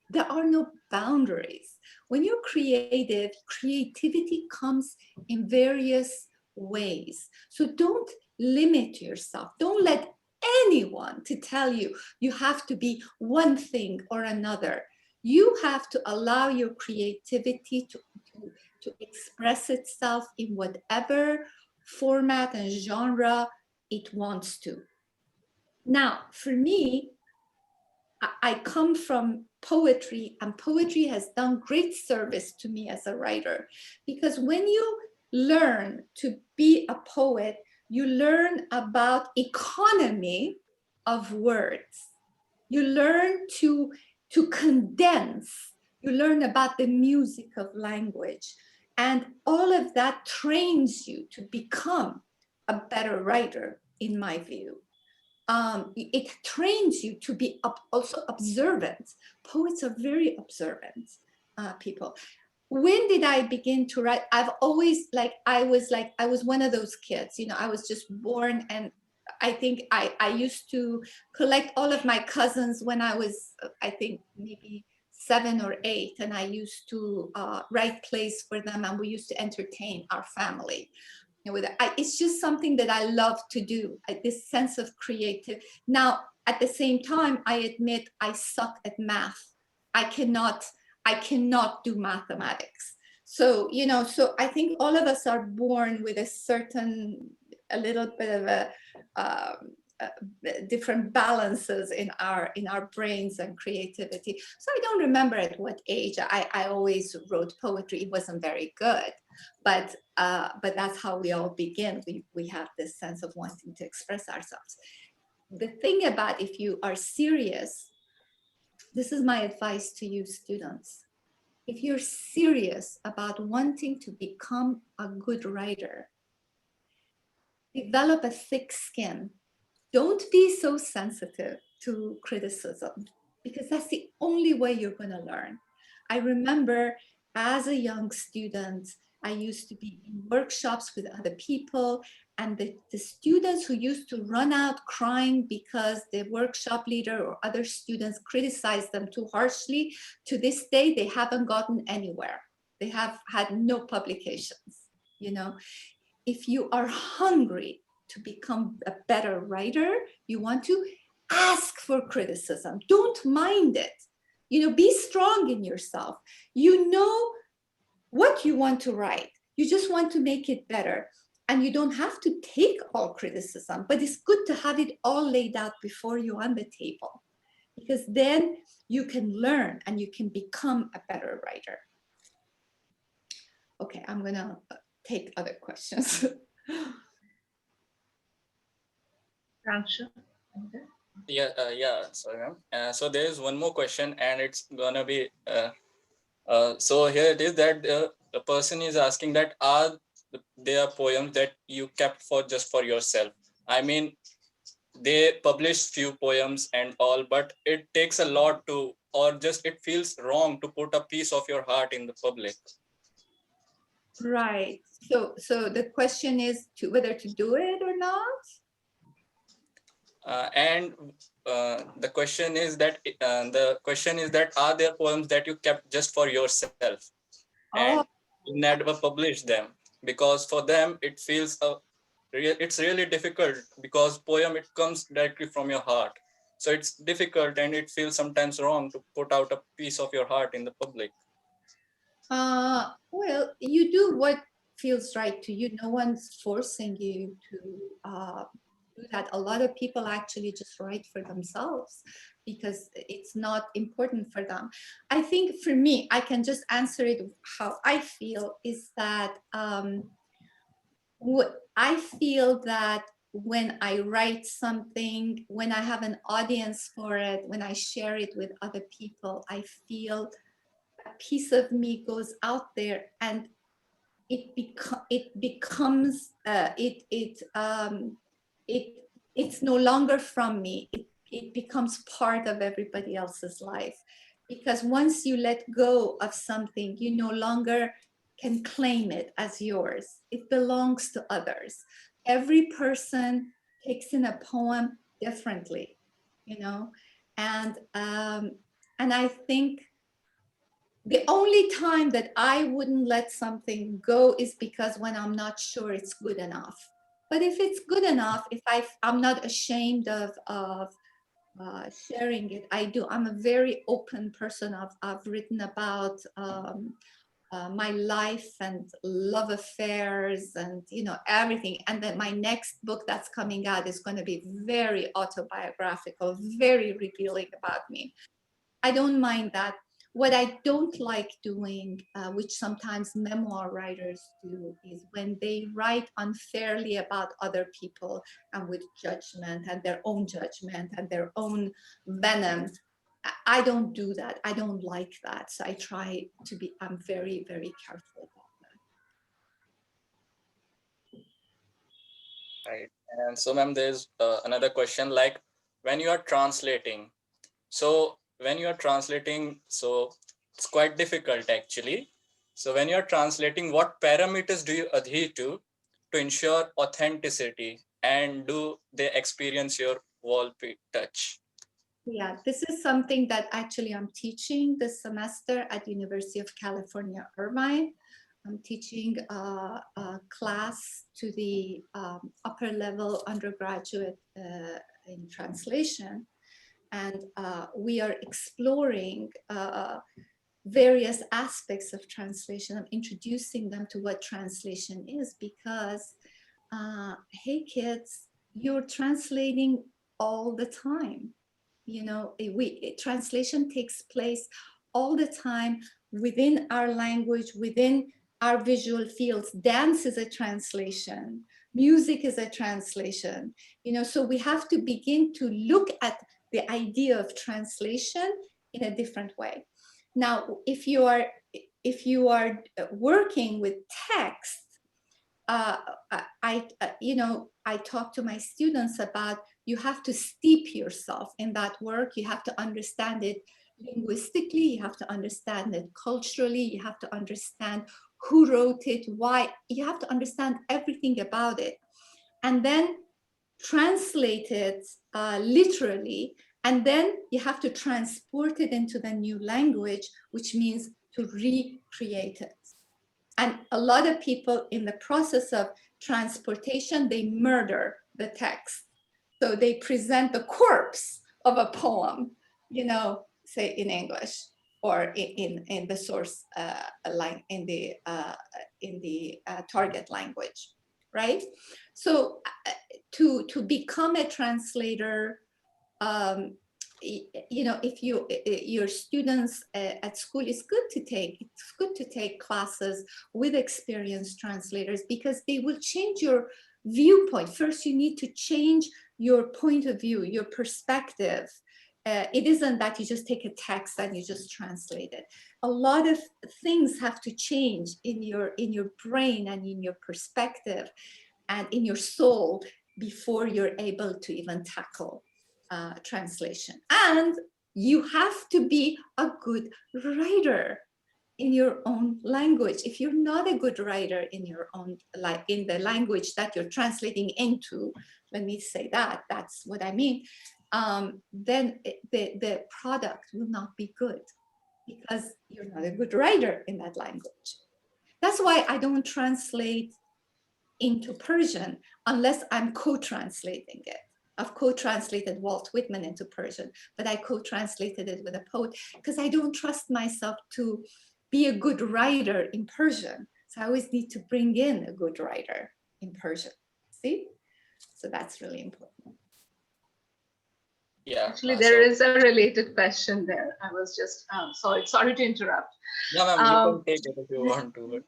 There are no boundaries. When you're creative, creativity comes in various ways. So don't limit yourself. Don't let anyone to tell you you have to be one thing or another. You have to allow your creativity to express itself in whatever format and genre it wants to. Now, for me, I come from poetry, and poetry has done great service to me as a writer, because when you learn to be a poet, you learn about economy of words. You learn to condense. You learn about the music of language. And all of that trains you to become a better writer, in my view. It trains you to be also observant. Poets are very observant people. When did I begin to write? I've always I was one of those kids, you know, I was just born, and I think I used to collect all of my cousins when I was, I think maybe 7 or 8, and I used to write plays for them, and we used to entertain our family. It's just something that I love to do, this sense of creative. Now, at the same time, I admit I suck at math. I cannot do mathematics. So, you know, so I think all of us are born with a little bit of a different balances in our brains and creativity. So I don't remember at what age I always wrote poetry. It wasn't very good, but that's how we all begin. We have this sense of wanting to express ourselves. The thing about, if you are serious, this is my advice to you students. If you're serious about wanting to become a good writer, develop a thick skin. Don't be so sensitive to criticism, because that's the only way you're going to learn. I remember as a young student, I used to be in workshops with other people, and the students who used to run out crying because the workshop leader or other students criticized them too harshly, to this day, they haven't gotten anywhere. They have had no publications, you know. If you are hungry to become a better writer, you want to ask for criticism. Don't mind it. You know, be strong in yourself. You know what you want to write. You just want to make it better. And you don't have to take all criticism, but it's good to have it all laid out before you on the table, because then you can learn and you can become a better writer. Okay, I'm gonna take other questions. Yeah, sorry, ma'am. So there is one more question, and it's gonna be so here it is that the person is asking that are there poems that you kept for just for yourself? I mean, they publish few poems and all, but it takes a lot to, or just it feels wrong to put a piece of your heart in the public. Right. So the question is whether to do it or not. And the question is that are there poems that you kept just for yourself and you never published them? Because for them it feels it's really difficult, because poem, it comes directly from your heart, so it's difficult and it feels sometimes wrong to put out a piece of your heart in the public. Well, you do what feels right to you. No one's forcing you to do that. A lot of people actually just write for themselves because it's not important for them. I think for me, I can just answer it how I feel is that I feel that when I write something, when I have an audience for it, when I share it with other people, I feel a piece of me goes out there and it's no longer from me. It becomes part of everybody else's life, because once you let go of something, you no longer can claim it as yours. It belongs to others. Every person takes in a poem differently, you know, and I think the only time that I wouldn't let something go is because when I'm not sure it's good enough. But if it's good enough, if I'm not ashamed of sharing it, I do. I'm a very open person. I've written about my life and love affairs and, you know, everything. And then my next book that's coming out is going to be very autobiographical, very revealing about me. I don't mind that. What I don't like doing, which sometimes memoir writers do, is when they write unfairly about other people and with judgment and their own judgment and their own venom. I don't do that. I don't like that. So I try to be, I'm very, very careful about that. Right. And so, ma'am, there's another question, like when you are translating. So when you are translating, so it's quite difficult actually. So when you're translating, what parameters do you adhere to ensure authenticity, and do they experience your Wolpe touch? Yeah, this is something that actually I'm teaching this semester at University of California, Irvine. I'm teaching a class to the upper level undergraduate in translation. And we are exploring various aspects of translation. I'm introducing them to what translation is because, hey kids, you're translating all the time. You know, translation takes place all the time within our language, within our visual fields. Dance is a translation. Music is a translation. You know, so we have to begin to look at the idea of translation in a different way. Now, if you are working with text, I talk to my students about, you have to steep yourself in that work. You have to understand it linguistically. You have to understand it culturally. You have to understand who wrote it, why. You have to understand everything about it, and then translate it literally. And then you have to transport it into the new language, which means to recreate it. And a lot of people in the process of transportation, they murder the text. So they present the corpse of a poem, you know, say in English or in the source in the target language, right? So to become a translator, you know, if your students at school, it's good to take classes with experienced translators, because they will change your viewpoint. First, you need to change your point of view, your perspective. It isn't that you just take a text and you just translate it. A lot of things have to change in your brain and in your perspective and in your soul before you're able to even tackle translation. And you have to be a good writer in your own language. If you're not a good writer in your own, like in the language that you're translating into, let me say that, that's what I mean, then the product will not be good because you're not a good writer in that language. That's why I don't translate into Persian unless I'm co-translating it. I've co-translated Walt Whitman into Persian, but I co-translated it with a poet because I don't trust myself to be a good writer in Persian. So I always need to bring in a good writer in Persian. See? So that's really important. Yeah. Actually, there is a related question there. I was just sorry to interrupt. Yeah, ma'am, you can take it if you want to. But...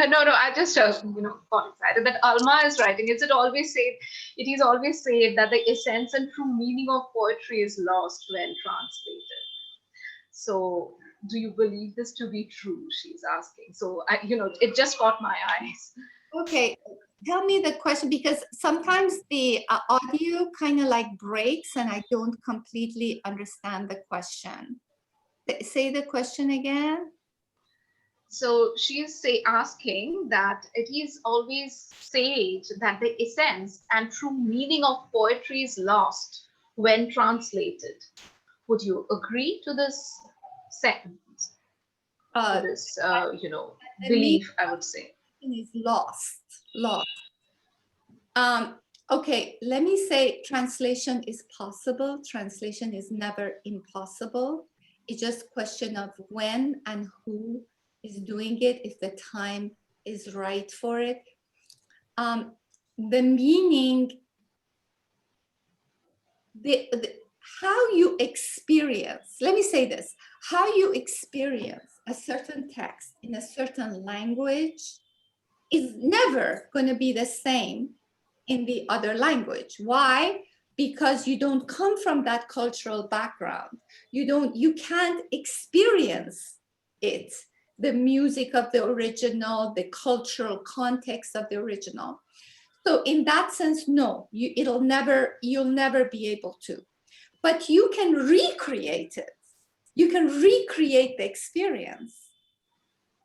No, I just got excited that Alma is writing. It is always said that the essence and true meaning of poetry is lost when translated. So, do you believe this to be true? She's asking. So, it just caught my eyes. Okay, tell me the question, because sometimes the audio kind of like breaks and I don't completely understand the question. Say the question again. So she's asking that it is always said that the essence and true meaning of poetry is lost when translated. Would you agree to this sentence? To this, belief, I would say. Is lost. Okay, let me say translation is possible. Translation is never impossible. It's just a question of when and who is doing it, if the time is right for it. The meaning, how you experience, let me say this, how you experience a certain text in a certain language is never going to be the same in the other language. Why? Because you don't come from that cultural background. You can't experience it, the music of the original, the cultural context of the original. So in that sense, no, you'll never be able to. But you can recreate it. You can recreate the experience.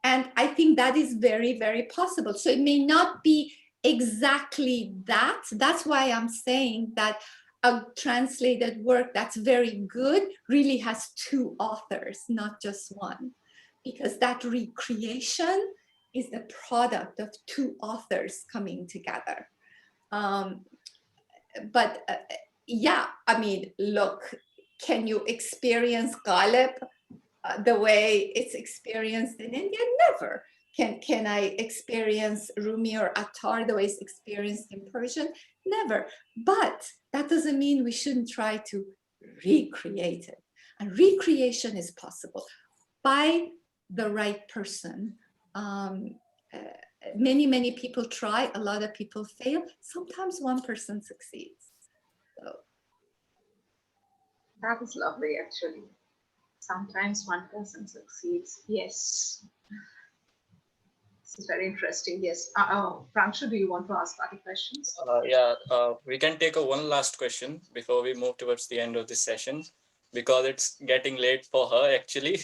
And I think that is very, very possible. So it may not be exactly that. That's why I'm saying that a translated work that's very good really has two authors, not just one, because that recreation is the product of two authors coming together. Yeah, I mean, look, can you experience Ghalib the way it's experienced in India? Never. Can I experience Rumi or Attar the way it's experienced in Persian? Never. But that doesn't mean we shouldn't try to recreate it. And recreation is possible by the right person. Many people try, a lot of people fail. Sometimes one person succeeds. So. That is lovely, actually. Sometimes one person succeeds. Yes. This is very interesting. Yes. Pranshu, do you want to ask other questions? We can take one last question before we move towards the end of this session, because it's getting late for her, actually.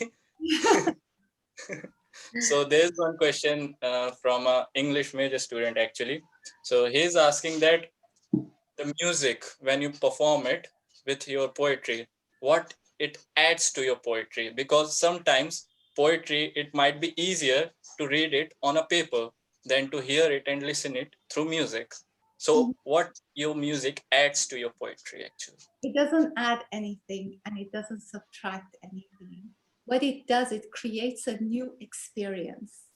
So there's one question from an English major student, actually. So he's asking that the music, when you perform it with your poetry, what it adds to your poetry, because sometimes poetry, it might be easier to read it on a paper than to hear it and listen it through music. So what your music adds to your poetry, actually? It doesn't add anything and it doesn't subtract anything. What it does, it creates a new experience.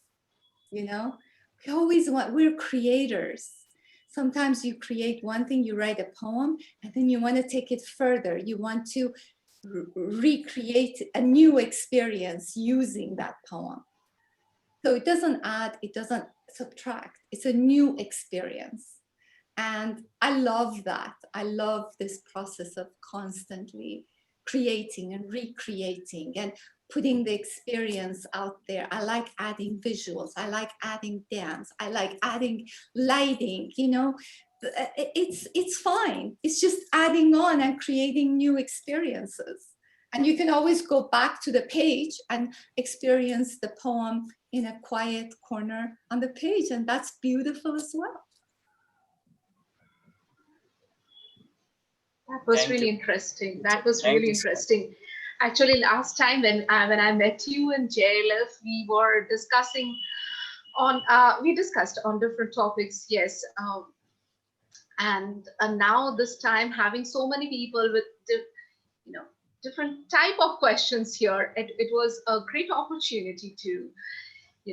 You know, we're creators. Sometimes you create one thing, you write a poem, and then you want to take it further. You want to recreate a new experience using that poem. So it doesn't add, it doesn't subtract. It's a new experience. And I love that. I love this process of constantly creating and recreating and putting the experience out there. I like adding visuals. I like adding dance. I like adding lighting, you know. It's fine. It's just adding on and creating new experiences. And you can always go back to the page and experience the poem in a quiet corner on the page. And that's beautiful as well. That was really interesting. That was really interesting. Actually, last time when I met you in JLF, we were discussing on we discussed on different topics. Yes, and now this time having so many people with different type of questions here, it was a great opportunity to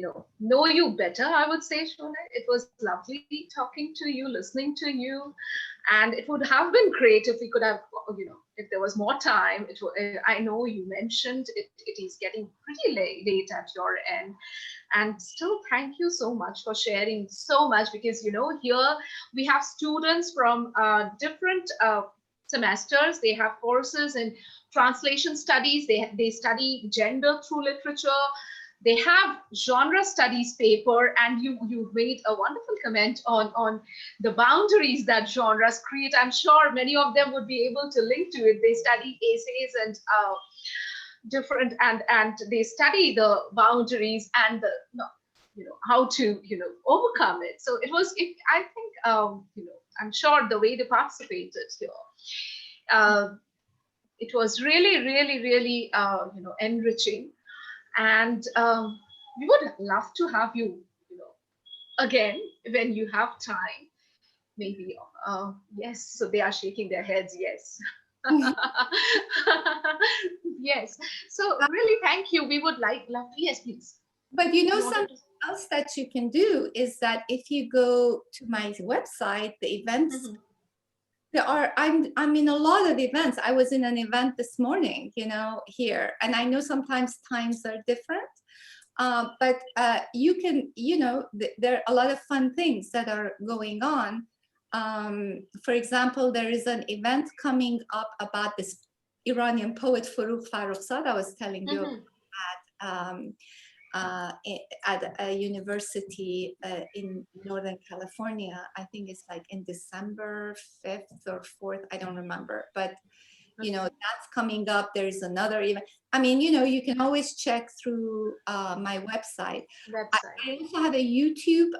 know you better, I would say, Sholeh. It was lovely talking to you, listening to you, and it would have been great if we could have, if there was more time. I know you mentioned it is getting pretty late at your end, and still thank you so much for sharing so much, because here we have students from different semesters. They have courses in translation studies. They study gender through literature. They have genre studies paper, and you made a wonderful comment on the boundaries that genres create. I'm sure many of them would be able to link to it. They study essays and different, and they study the boundaries and the how to overcome it. So I think I'm sure the way they participated here, it was really, really, really enriching. And we would love to have you, again when you have time. Maybe yes. So they are shaking their heads. Yes. Yes. So really, thank you. We would love. Yes, please. But something else that you can do is that if you go to my website, the events. I'm in a lot of events. I was in an event this morning, here, and I know sometimes times are different, but you can, there are a lot of fun things that are going on. For example, there is an event coming up about this Iranian poet Pharaoh I was telling you at a university in Northern California. I think it's like in December 5th or 4th, I don't remember, but that's coming up. There's another event. I mean, you can always check through my website. I also have a YouTube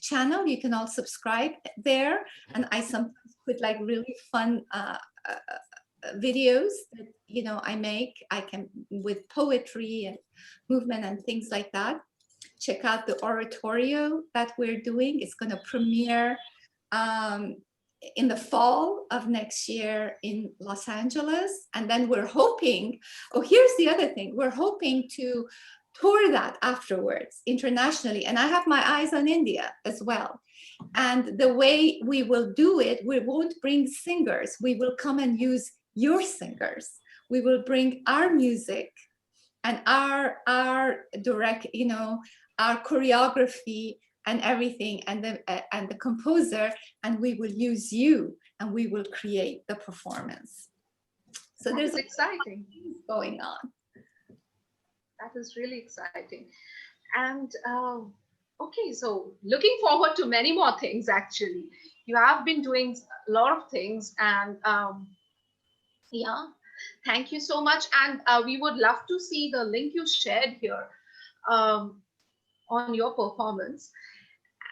channel. You can all subscribe there, and I sometimes put like really fun videos that I make. I can with poetry and movement and things like that. Check out the oratorio that we're doing. It's going to premiere in the fall of next year in Los Angeles, and then we're hoping. Oh, here's the other thing. We're hoping to tour that afterwards internationally, and I have my eyes on India as well. And the way we will do it, we won't bring singers. We will come and use your singers. We will bring our music and our direct, our choreography and everything, and the composer, and we will use you, and we will create the performance. So there's exciting things going on. That is really exciting. And okay, so looking forward to many more things. Actually, you have been doing a lot of things, and yeah, thank you so much. And we would love to see the link you shared here on your performance.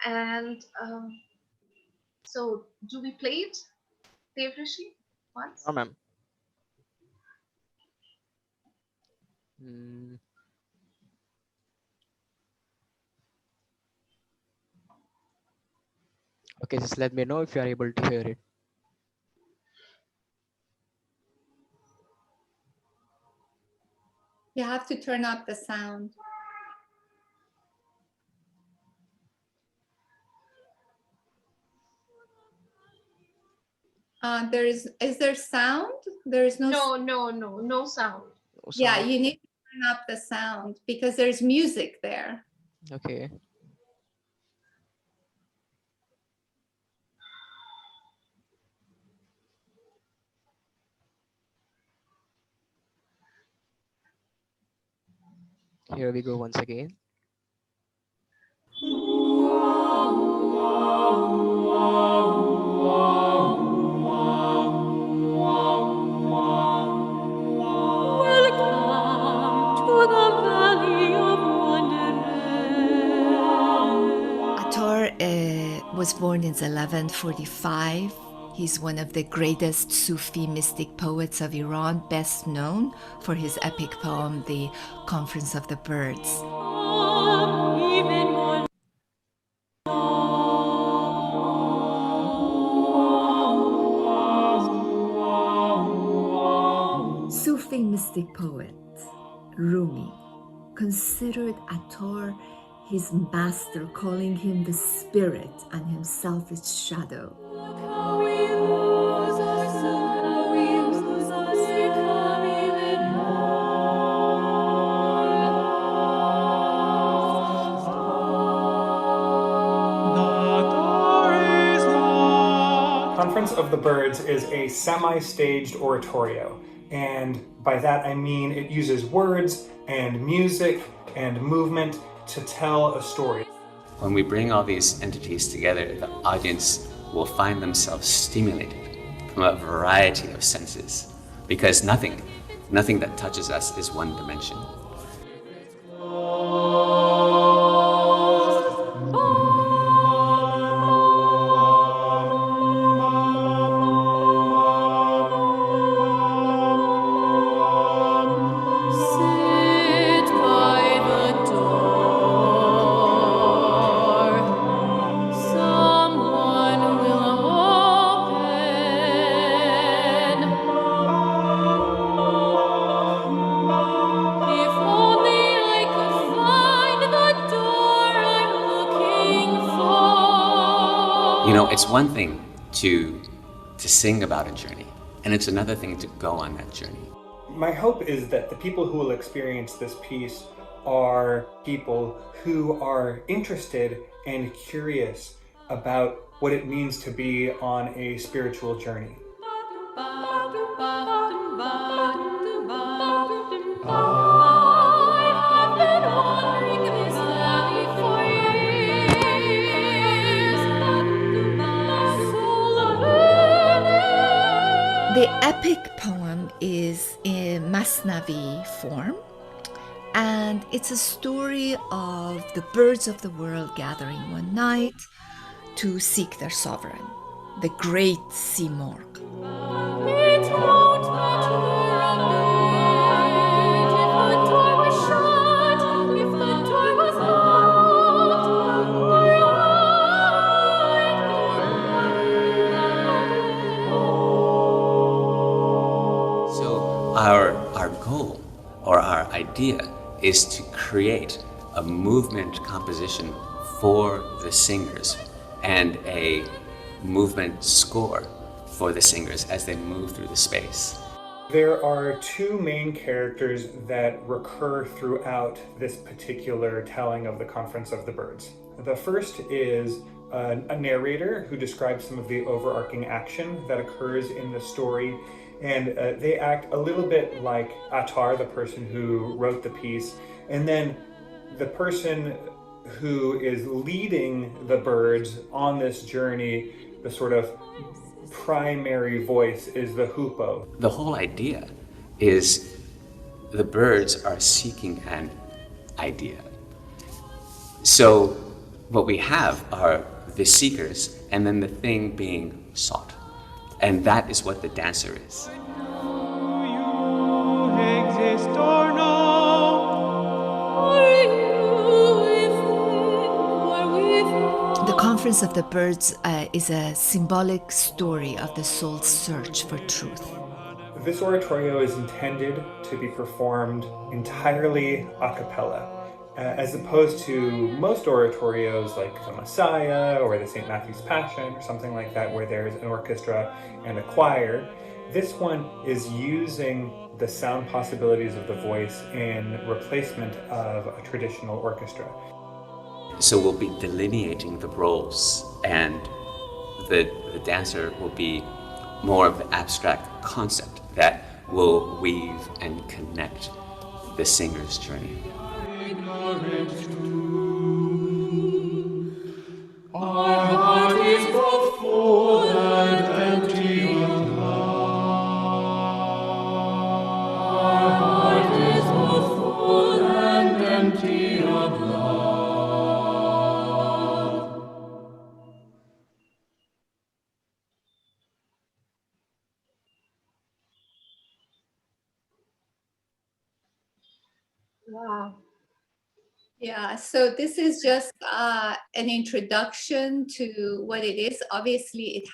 And so, do we play it, Devrishi, once? Oh, ma'am. Okay, just let me know if you are able to hear it. You have to turn up the sound. Is there sound? There is no sound. Yeah, you need to turn up the sound because there's music there. Okay. Here we go once again. Was born in 1145. He's one of the greatest Sufi mystic poets of Iran, best known for his epic poem, The Conference of the Birds. Sufi mystic poet, Rumi, considered Atar his master, calling him the spirit and himself its shadow. Conference of the Birds is a semi-staged oratorio, and by that I mean it uses words and music and movement to tell a story. When we bring all these entities together, the audience will find themselves stimulated from a variety of senses, because nothing that touches us is one dimension. You know, it's one thing to sing about a journey, and it's another thing to go on that journey. My hope is that the people who will experience this piece are people who are interested and curious about what it means to be on a spiritual journey. The epic poem is in Masnavi form, and it's a story of the birds of the world gathering one night to seek their sovereign, the great Simorgh. Our goal or our idea is to create a movement composition for the singers and a movement score for the singers as they move through the space. There are two main characters that recur throughout this particular telling of the Conference of the Birds. The first is a narrator who describes some of the overarching action that occurs in the story, and they act a little bit like Atar, the person who wrote the piece, and then the person who is leading the birds on this journey, the sort of primary voice, is the hoopoe. The whole idea is the birds are seeking an idea. So what we have are the seekers and then the thing being sought. And that is what the dancer is. The Conference of the Birds is a symbolic story of the soul's search for truth. This oratorio is intended to be performed entirely a cappella, as opposed to most oratorios like the Messiah or the St. Matthew's Passion or something like that, where there's an orchestra and a choir. This one is using the sound possibilities of the voice in replacement of a traditional orchestra. So we'll be delineating the roles, and the dancer will be more of the abstract concept that will weave and connect the singer's journey. Our heart is both full and empty of love. Our heart is both full and empty of love. Wow. Yeah, so this is just an introduction to what it is. Obviously,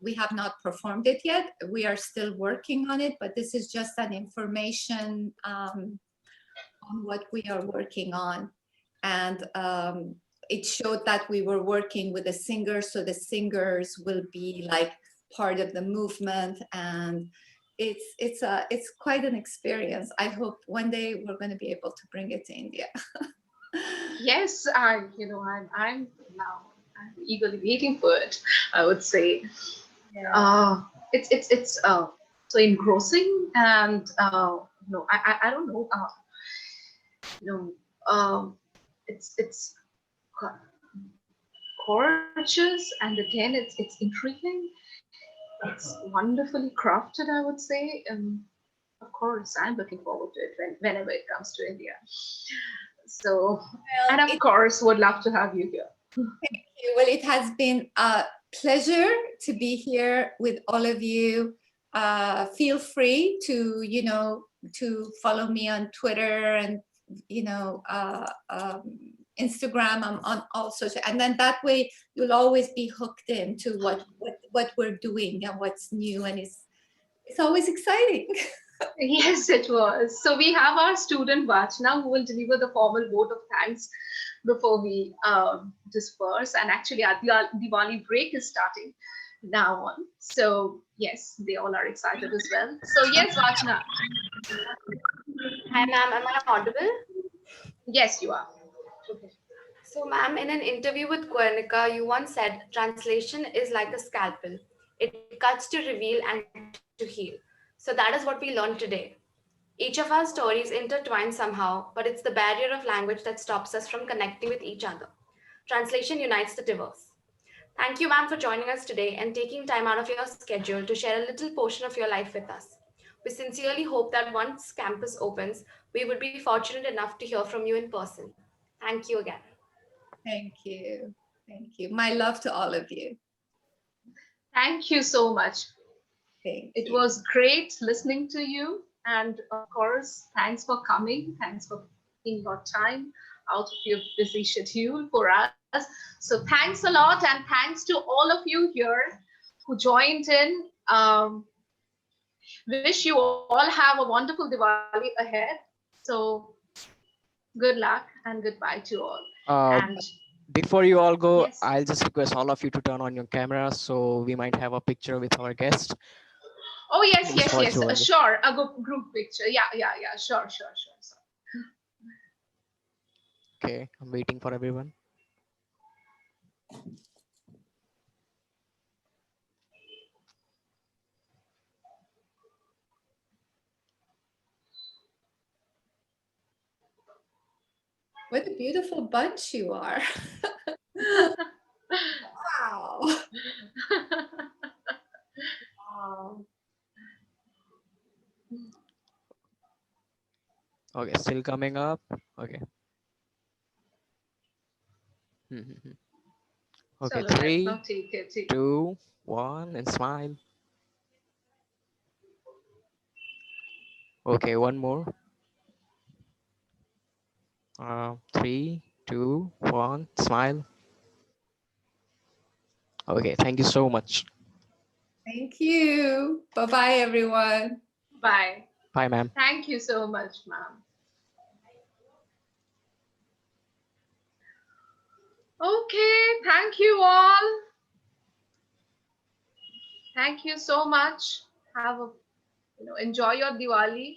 we have not performed it yet. We are still working on it, but this is just an information on what we are working on. And it showed that we were working with the singers, so the singers will be like part of the movement, and it's quite an experience. I hope one day we're going to be able to bring it to India. Yes, I'm now I'm eagerly waiting for it, I would say. It's so engrossing, and I don't know, it's gorgeous, and again it's intriguing. It's wonderfully crafted, I would say. Of course, I'm looking forward to it whenever it comes to India. So, and of course, would love to have you here. Thank you. Well, it has been a pleasure to be here with all of you. Feel free to, to follow me on Twitter and, Instagram. I'm on all social, and then that way you'll always be hooked into what we're doing and what's new, and it's always exciting. Yes, it was. So we have our student Vachna who will deliver the formal vote of thanks before we disperse. And actually, our Diwali break is starting now on. So yes, they all are excited as well. So yes, Vachna. Hi, ma'am. Am I audible? Yes, you are. Okay. So, ma'am, in an interview with Guernica, you once said translation is like a scalpel. It cuts to reveal and to heal. So that is what we learned today. Each of our stories intertwine somehow, but it's the barrier of language that stops us from connecting with each other. Translation unites the diverse. Thank you, ma'am, for joining us today and taking time out of your schedule to share a little portion of your life with us. We sincerely hope that once campus opens, we would be fortunate enough to hear from you in person. Thank you again. Thank you. Thank you. My love to all of you. Thank you so much. It was great listening to you. And of course, thanks for coming. Thanks for taking your time out of your busy schedule for us. So thanks a lot. And thanks to all of you here who joined in. Wish you all have a wonderful Diwali ahead. So good luck and goodbye to all. And before you all go, yes. I'll just request all of you to turn on your camera so we might have a picture with our guest. Oh, yes. Sure. A group picture. Yeah. Sure. Okay, I'm waiting for everyone. What a beautiful bunch you are. Wow. Wow. Okay, still coming up. Okay. Okay, So 3, 2, 1, and smile. Okay, one more. 3, 2, 1, smile. Okay, thank you so much. Thank you. Bye-bye, everyone. Bye. Bye, ma'am. Thank you so much, ma'am. Okay, thank you all. Thank you so much. Enjoy your Diwali.